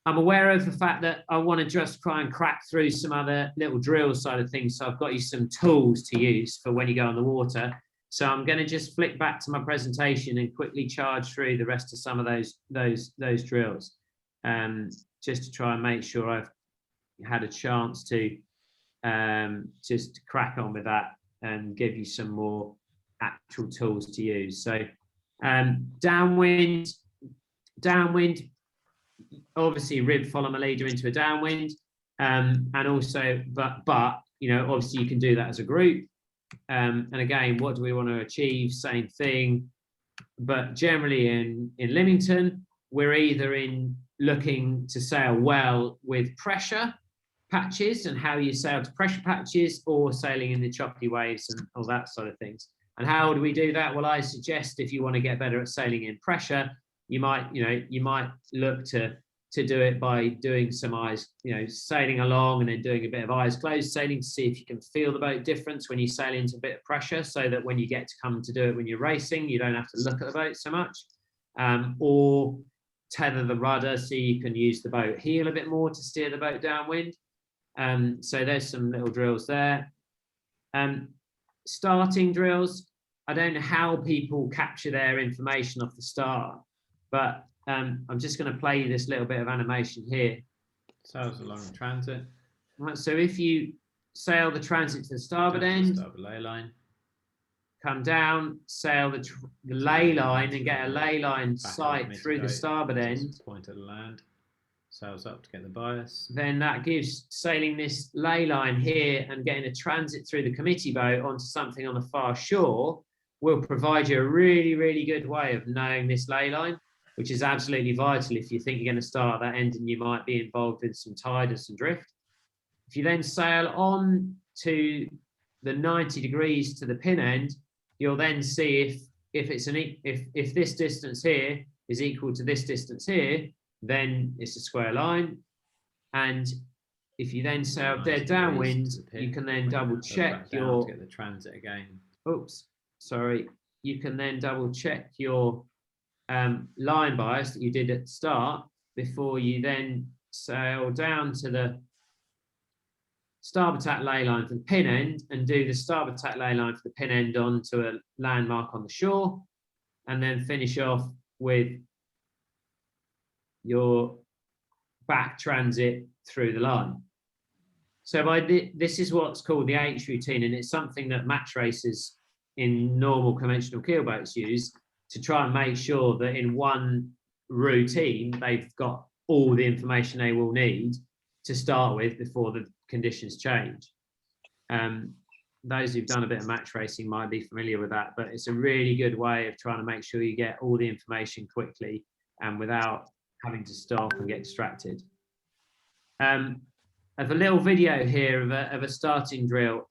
I'm aware of the fact that I want to just try and crack through some other little drill side of things. So I've got you some tools to use for when you go on the water. So I'm going to just flick back to my presentation and quickly charge through the rest of some of those drills, just to try and make sure I've had a chance to just crack on with that and give you some more actual tools to use. So downwind, obviously rib follow my leader into a downwind, and also but you know, obviously you can do that as a group, and again, what do we want to achieve? Same thing. but generally in Lymington, we're either looking to sail well with pressure patches and how you sail to pressure patches, or sailing in the choppy waves and all that sort of things. And how do we do that? Well, I suggest if you want to get better at sailing in pressure, you might look to do it by doing some eyes, sailing along and then doing a bit of eyes closed sailing to see if you can feel the boat difference when you sail into a bit of pressure, so that when you get to come to do it when you're racing, you don't have to look at the boat so much. Or tether the rudder so you can use the boat heel a bit more to steer the boat downwind. So there's some little drills there. Starting drills, I don't know how people capture their information off the start, but I'm just going to play you this little bit of animation here. Sails along the transit. Right, so if you sail the transit to the starboard end, start the lay line, come down, sail the lay line and get a lay line sight through the starboard end. Point at the land, sails up to get the bias. Then that gives sailing this lay line here and getting a transit through the committee boat onto something on the far shore will provide you a really, really good way of knowing this lay line, which is absolutely vital if you think you're going to start at that end and you might be involved in some tide or some drift. If you then sail on to the 90 degrees to the pin end, you'll then see if this distance here is equal to this distance here, then it's a square line. And if you then sail dead downwind, you can then double check your, get the transit again. Oops, sorry. You can then double check your line bias that you did at the start before you then sail down to the starboard tack lay line for the pin end and do the starboard tack lay line for the pin end onto a landmark on the shore, and then finish off with your back transit through the line. So this is what's called the H routine, and it's something that match racers in normal conventional keel boats use to try and make sure that in one routine they've got all the information they will need to start with before the conditions change. Those who've done a bit of match racing might be familiar with that, but it's a really good way of trying to make sure you get all the information quickly and without having to stop and get distracted. I have a little video here of a starting drill,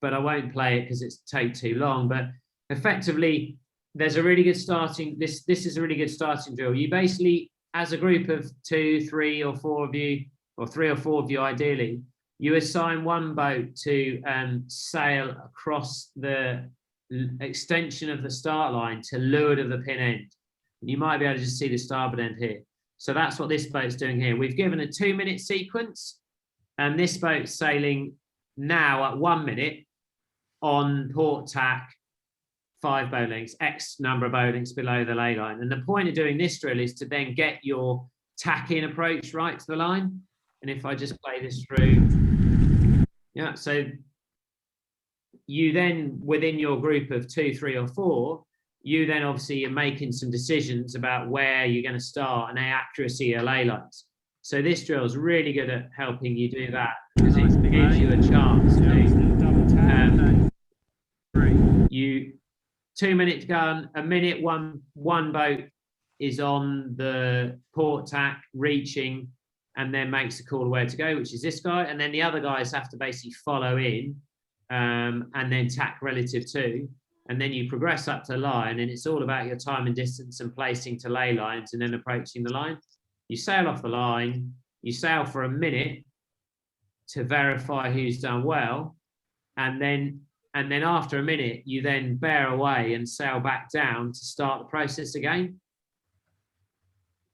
but I won't play it because it's take too long. But effectively, there's a really good starting. This is a really good starting drill. You basically, as a group of 2, 3, or 4 of you, or 3 or 4 of you, ideally, you assign one boat to sail across the extension of the start line to leeward of the pin end. And you might be able to just see the starboard end here. So that's what this boat's doing here. We've given a 2-minute sequence, and this boat's sailing now at 1 minute on port tack, 5 boat lengths, X number of boat lengths below the lay line. And the point of doing this drill is to then get your tack in approach right to the line. And if I just play this through, yeah, so you then, within your group of 2, 3, or 4, you then obviously are making some decisions about where you're going to start and the accuracy of lay lines. So this drill is really good at helping you do that because it gives you a chance to 2 minutes gone, a minute, one boat is on the port tack reaching and then makes a call where to go, which is this guy, and then the other guys have to basically follow in and then tack relative to, and then you progress up to the line, and it's all about your time and distance and placing to lay lines and then approaching the line. You sail off the line, you sail for a minute to verify who's done well, and then after a minute you then bear away and sail back down to start the process again.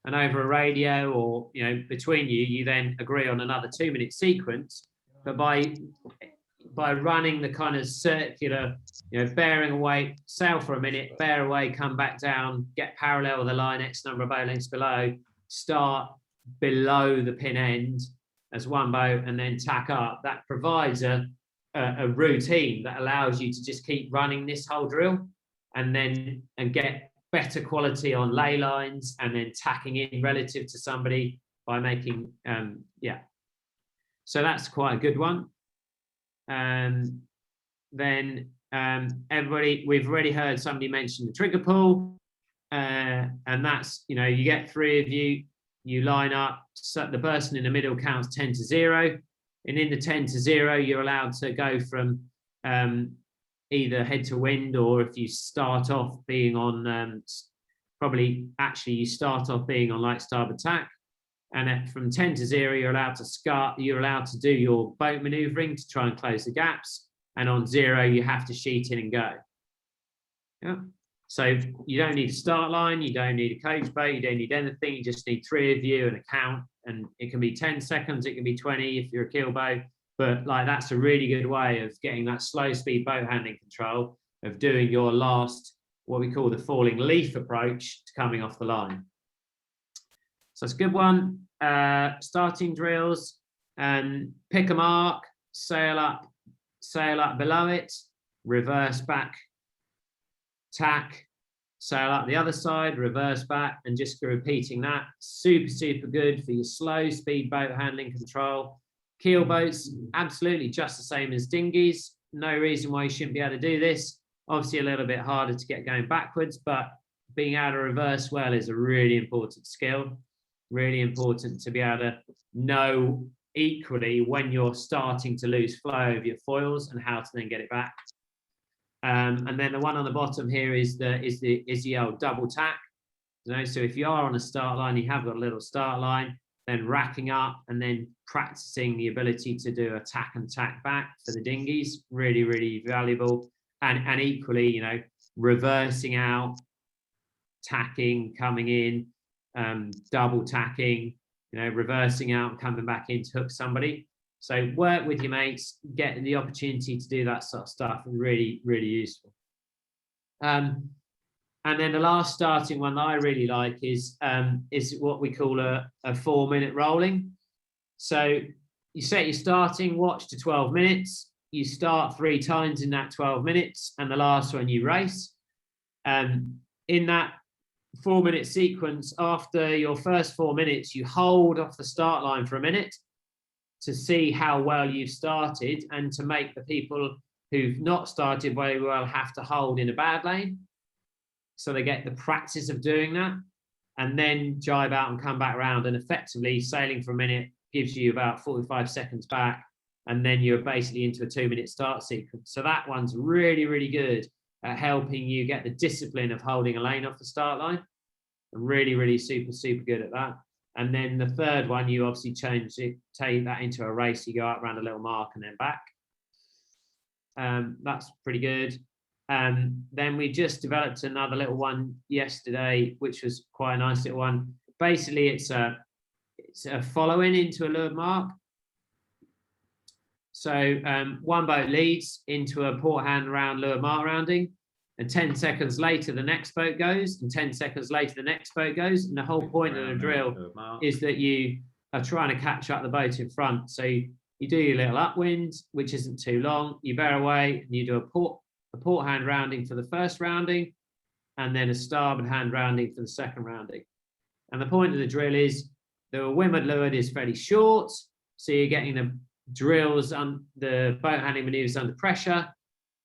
And over a radio or between you then agree on another 2-minute sequence, but by running the kind of circular, bearing away, sail for a minute, bear away, come back down, get parallel with the line, X number of boat lengths below, start below the pin end as one boat, and then tack up. That provides a routine that allows you to just keep running this whole drill and get better quality on lay lines and then tacking in relative to somebody by making, So that's quite a good one. Then everybody, we've already heard somebody mention the trigger pull. and that's, you know, you get 3 of you, you line up, so the person in the middle counts 10 to 0, and in the 10 to 0 you're allowed to go from either head to wind, or if you start off being on you start off being on like starboard tack, and from 10 to 0 you're allowed to do your boat maneuvering to try and close the gaps, and on 0 you have to sheet in and go. Yeah. So you don't need a start line, you don't need a coach boat, you don't need anything, you just need 3 of you and a count, and it can be 10 seconds, it can be 20 if you're a keel boat, but like that's a really good way of getting that slow speed boat handling control, of doing your last, what we call the falling leaf approach to coming off the line. So it's a good one. Starting drills, pick a mark, sail up below it, reverse back, tack, sail up the other side, reverse back, and just repeating that. Super good for your slow speed boat handling control. Keel boats, absolutely just the same as dinghies. No reason why you shouldn't be able to do this. Obviously a little bit harder to get going backwards, but being able to reverse well is a really important skill. Really important to be able to know equally when you're starting to lose flow of your foils and how to then get it back. And then the one on the bottom here is the old double tack. You know, so if you are on a start line, you have got a little start line, then racking up and then practicing the ability to do a tack and tack back for the dinghies, really valuable. And equally, you know, reversing out, tacking, coming in, double tacking, you know, reversing out and coming back in to hook somebody. So work with your mates, get the opportunity to do that sort of stuff, and really useful. And then the last starting one that I really like is what we call a 4-minute rolling. So you set your starting watch to 12 minutes, you start 3 times in that 12 minutes, and the last one you race. In that 4-minute sequence, after your first 4 minutes, you hold off the start line for a minute to see how well you've started, and to make the people who've not started very well have to hold in a bad lane, so they get the practice of doing that, and then jibe out and come back around. And effectively sailing for a minute gives you about 45 seconds back, and then you're basically into a 2-minute start sequence. So that one's really good at helping you get the discipline of holding a lane off the start line. Really super good at that. And then the third one, you obviously change it, take that into a race, you go out around a little mark and then back. That's pretty good. Then we just developed another little one yesterday, which was quite a nice little one. Basically, it's a following into a leeward mark. So one boat leads into a port hand round leeward mark rounding, and 10 seconds later the next boat goes, and 10 seconds later the next boat goes. And the whole point of the drill is that you are trying to catch up the boat in front. So you do your little upwind, which isn't too long, you bear away, and you do a port hand rounding for the first rounding, and then a starboard hand rounding for the second rounding. And the point of the drill is the windward leeward is fairly short, so you're getting the drills on the boat handling maneuvers under pressure,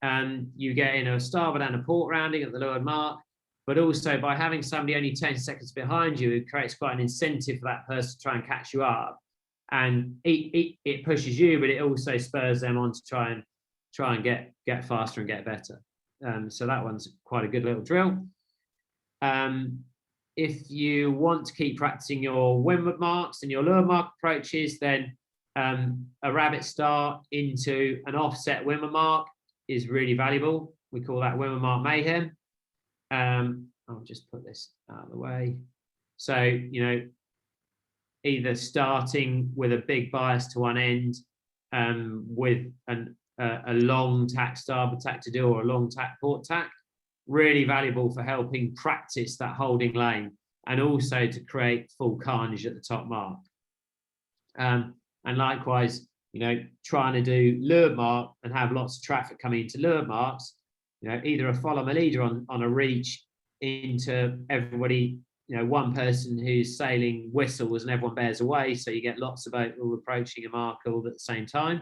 and you get in a starboard and a port rounding at the leeward mark. But also by having somebody only 10 seconds behind you, it creates quite an incentive for that person to try and catch you up, and it pushes you, but it also spurs them on to try and get faster and get better. So that one's quite a good little drill. If you want to keep practicing your windward marks and your leeward mark approaches, then a rabbit start into an offset windward mark is really valuable. We call that windward mark mayhem. I'll just put this out of the way. So, you know, either starting with a big bias to one end, with a long tack starboard tack to do, or a long tack port tack, really valuable for helping practice that holding lane, and also to create full carnage at the top mark. And likewise, you know, trying to do leeward mark and have lots of traffic coming into leeward marks, you know, either a follow my leader on a reach into everybody, you know, one person who's sailing whistles and everyone bears away, so you get lots of boats all approaching a mark all at the same time,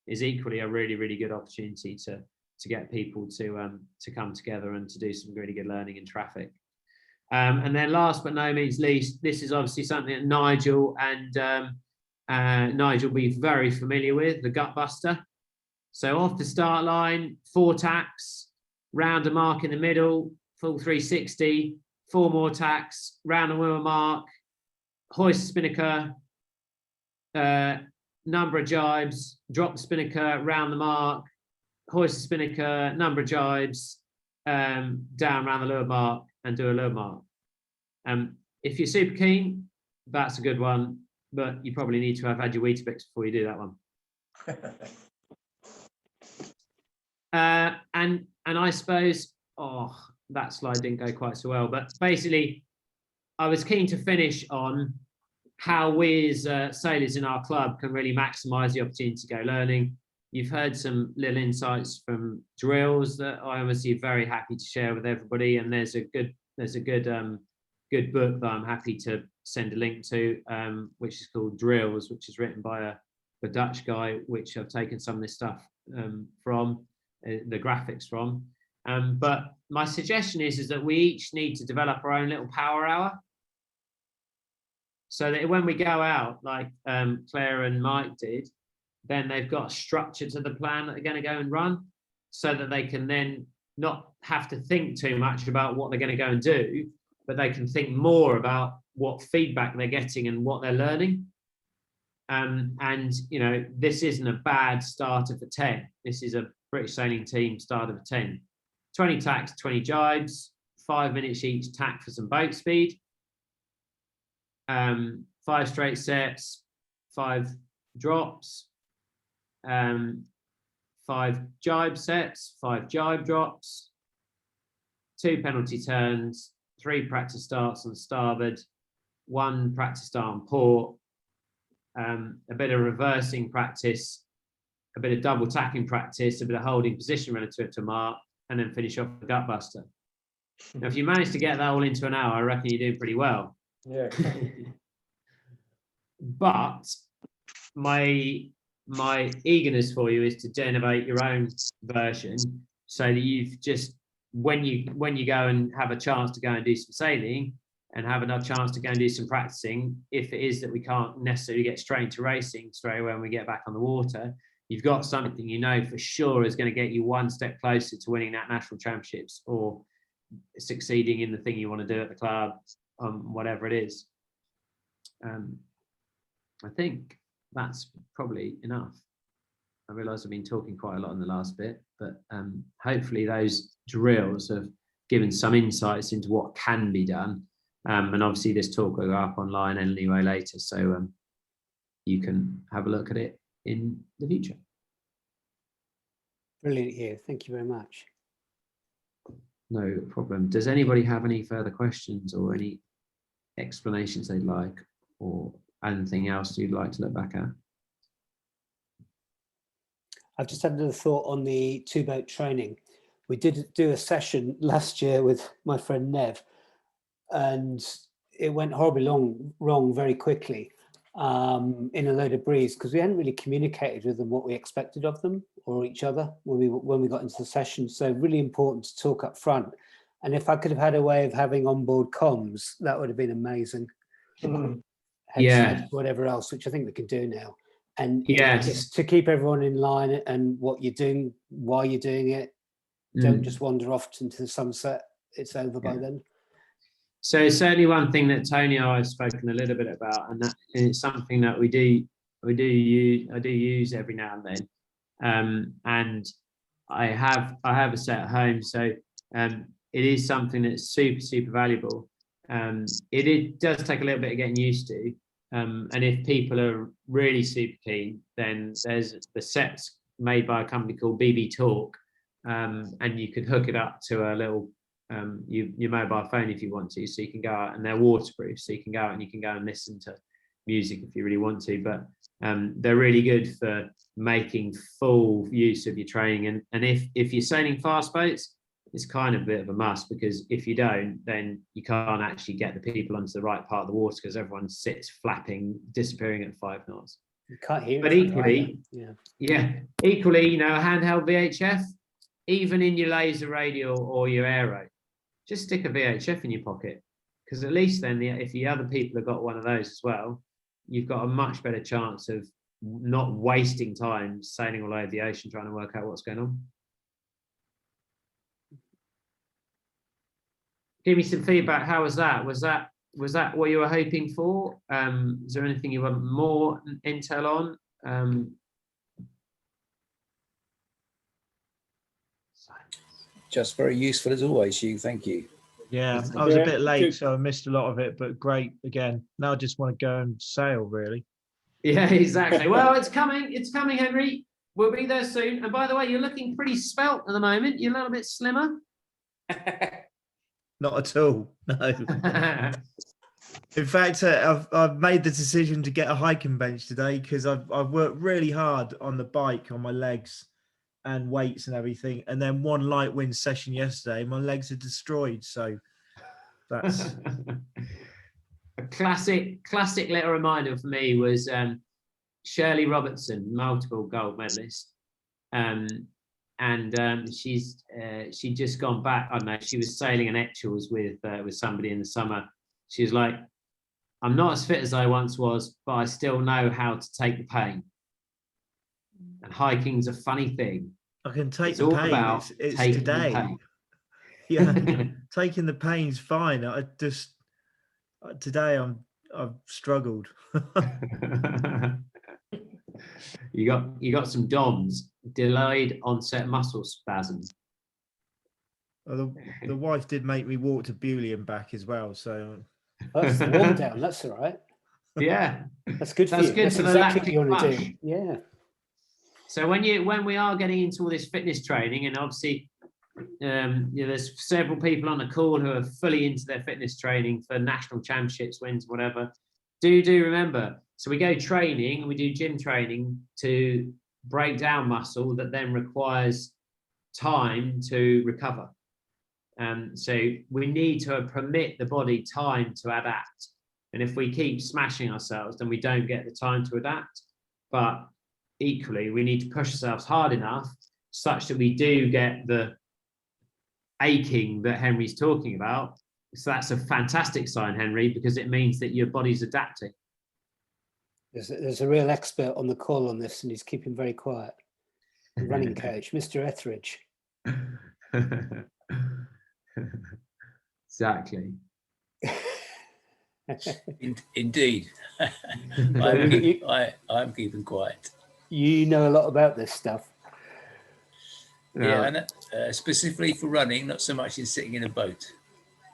is equally a really good opportunity to get people to come together and to do some really good learning in traffic. And then last but no means least, this is obviously something that Nigel and Nigel will be very familiar with, the gut buster. So off the start line, 4 tacks, round a mark in the middle, full 360, 4 more tacks, round a wheel mark, hoist the spinnaker, number of jibes, drop the spinnaker, round the mark, hoist the spinnaker, number of jibes, down round the lower mark, and do a lower mark. If you're super keen, that's a good one, but you probably need to have had your Weetabix before you do that one. And I suppose, that slide didn't go quite so well, but basically I was keen to finish on how we as sailors in our club can really maximise the opportunity to go learning. You've heard some little insights from drills that I obviously am very happy to share with everybody, and there's a good book that I'm happy to send a link to, which is called Drills, which is written by a Dutch guy, which I've taken some of this stuff from, the graphics from. But my suggestion is that we each need to develop our own little power hour, so that when we go out, like Claire and Mike did, then they've got a structure to the plan that they're going to go and run, so that they can then not have to think too much about what they're going to go and do, but they can think more about what feedback they're getting and what they're learning. And, you know, this isn't a bad starter for 10. This is a British sailing team starter for 10. 20 tacks, 20 jibes, 5 minutes each tack for some boat speed. 5 straight sets, 5 drops, 5 jibe sets, 5 jibe drops, 2 penalty turns, 3 practice starts on starboard, 1 practice start on port, a bit of reversing practice, a bit of double tacking practice, a bit of holding position relative to mark, and then finish off the gut buster. Now, if you manage to get that all into an hour, I reckon you're doing pretty well. Yeah. But my eagerness for you is to generate your own version, so that you've just, when you go and have a chance to go and do some sailing and have another chance to go and do some practicing, if it is that we can't necessarily get straight into racing straight away when we get back on the water, you've got something you know for sure is going to get you one step closer to winning that national championships or succeeding in the thing you want to do at the club, whatever it is. I think that's probably enough. I realise I've been talking quite a lot in the last bit, but hopefully those drills have given some insights into what can be done. And obviously this talk will go up online anyway later, so you can have a look at it in the future. Brilliant, Hugh. Thank you very much. No problem. Does anybody have any further questions or any explanations they'd like, or anything else you'd like to look back at? I've just had another thought on the 2-boat training. We did do a session last year with my friend Nev, and it went horribly wrong very quickly in a load of breeze, because we hadn't really communicated with them what we expected of them or each other when we got into the session. So really important to talk up front. And if I could have had a way of having onboard comms, that would have been amazing. Headsets, whatever else, which I think we can do now. And just to keep everyone in line and what you're doing, why you're doing it. Don't just wander off into the sunset. It's over by then. So certainly one thing that Tony and I have spoken a little bit about, and that is something that I do use every now and then. And I have a set at home, so it is something that's super valuable. It does take a little bit of getting used to. And if people are really super keen, then there's the sets made by a company called BB Talk, and you could hook it up to a little your mobile phone if you want to, so you can go out, and they're waterproof, so you can go out and you can go and listen to music if you really want to. But they're really good for making full use of your training. And if you're sailing fast boats, it's kind of a bit of a must, because if you don't, then you can't actually get the people onto the right part of the water, because everyone sits flapping, disappearing at 5 knots. You can't hear but it equally, equally, you know, a handheld VHF, even in your laser radio or your aero, just stick a VHF in your pocket. because at least then if the other people have got one of those as well, you've got a much better chance of not wasting time sailing all over the ocean trying to work out what's going on. Give me some feedback. How was that? Was that what you were hoping for? Is there anything you want more intel on? Just very useful as always, Hugh. Thank you. Yeah, I was a bit late, so I missed a lot of it, but great again. Now I just want to go and sail, really. Yeah, exactly. Well, it's coming. It's coming, Henry. We'll be there soon. And by the way, you're looking pretty svelte at the moment. You're a little bit slimmer. Not at all. No. In fact, I've made the decision to get a hiking bench today because I've worked really hard on the bike, on my legs and weights and everything. And then one light wind session yesterday, my legs are destroyed. So that's a classic little reminder for me was Shirley Robertson, multiple gold medalist. She'd just gone back. I don't know, she was sailing in Etchells with somebody in the summer. She was like, I'm not as fit as I once was, but I still know how to take the pain. And hiking's a funny thing. I can take It's the all pain. about It's taking the today. pain. Yeah, taking the pain's fine. I just today I've struggled. You got some DOMS, delayed onset muscle spasms. Well, the wife did make me walk to Bewley and back as well. So that's the warm down. That's all right. Yeah, that's good for you. Good that's for exactly the what you want lactic to do. Yeah. So when we are getting into all this fitness training, and obviously there's several people on the call who are fully into their fitness training for national championships, wins, whatever. Do remember, so we go training and we do gym training to break down muscle that then requires time to recover. So we need to permit the body time to adapt. And if we keep smashing ourselves, then we don't get the time to adapt. But equally, we need to push ourselves hard enough such that we do get the aching that Henry's talking about. So that's a fantastic sign, Henry, because it means that your body's adapting. There's a real expert on the call on this, and he's keeping very quiet. The running coach, Mr. Etheridge. Exactly. Indeed. I'm keeping quiet. You know a lot about this stuff. Yeah, and specifically for running, not so much in sitting in a boat.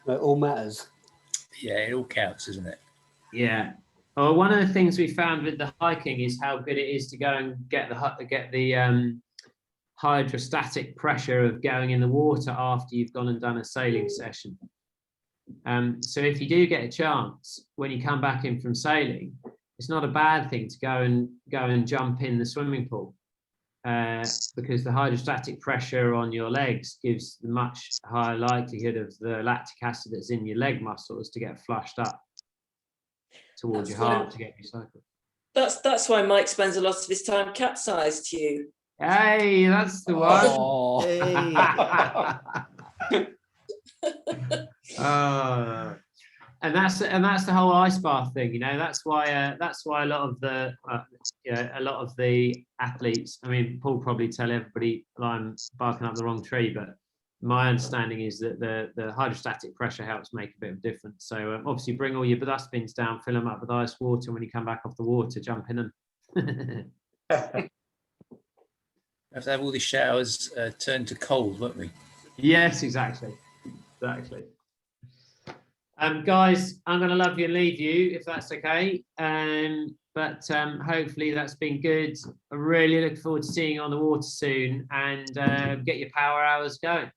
It all matters. Yeah, it all counts, isn't it? Yeah. Oh, one of the things we found with the hiking is how good it is to go and get the hydrostatic pressure of going in the water after you've gone and done a sailing session. So if you do get a chance when you come back in from sailing, it's not a bad thing to go and jump in the swimming pool, because the hydrostatic pressure on your legs gives the much higher likelihood of the lactic acid that's in your leg muscles to get flushed up towards your heart to get you cycle. That's why Mike spends a lot of his time capsized, Hugh. Hey, that's the one. Oh. Hey. And that's the whole ice bath thing, you know. That's why a lot of the athletes. I mean, Paul probably tell everybody that I'm barking up the wrong tree, but my understanding is that the hydrostatic pressure helps make a bit of difference. So obviously, bring all your dustbins down, fill them up with ice water. When you come back off the water, jump in them. We have to have all the showers turned to cold, won't we? Yes, exactly. Guys, I'm going to love you and leave you if that's okay. But hopefully that's been good. I really look forward to seeing you on the water soon, and get your power hours going.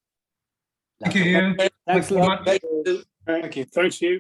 Thank you. Thanks a lot. Thank you. Thanks, you.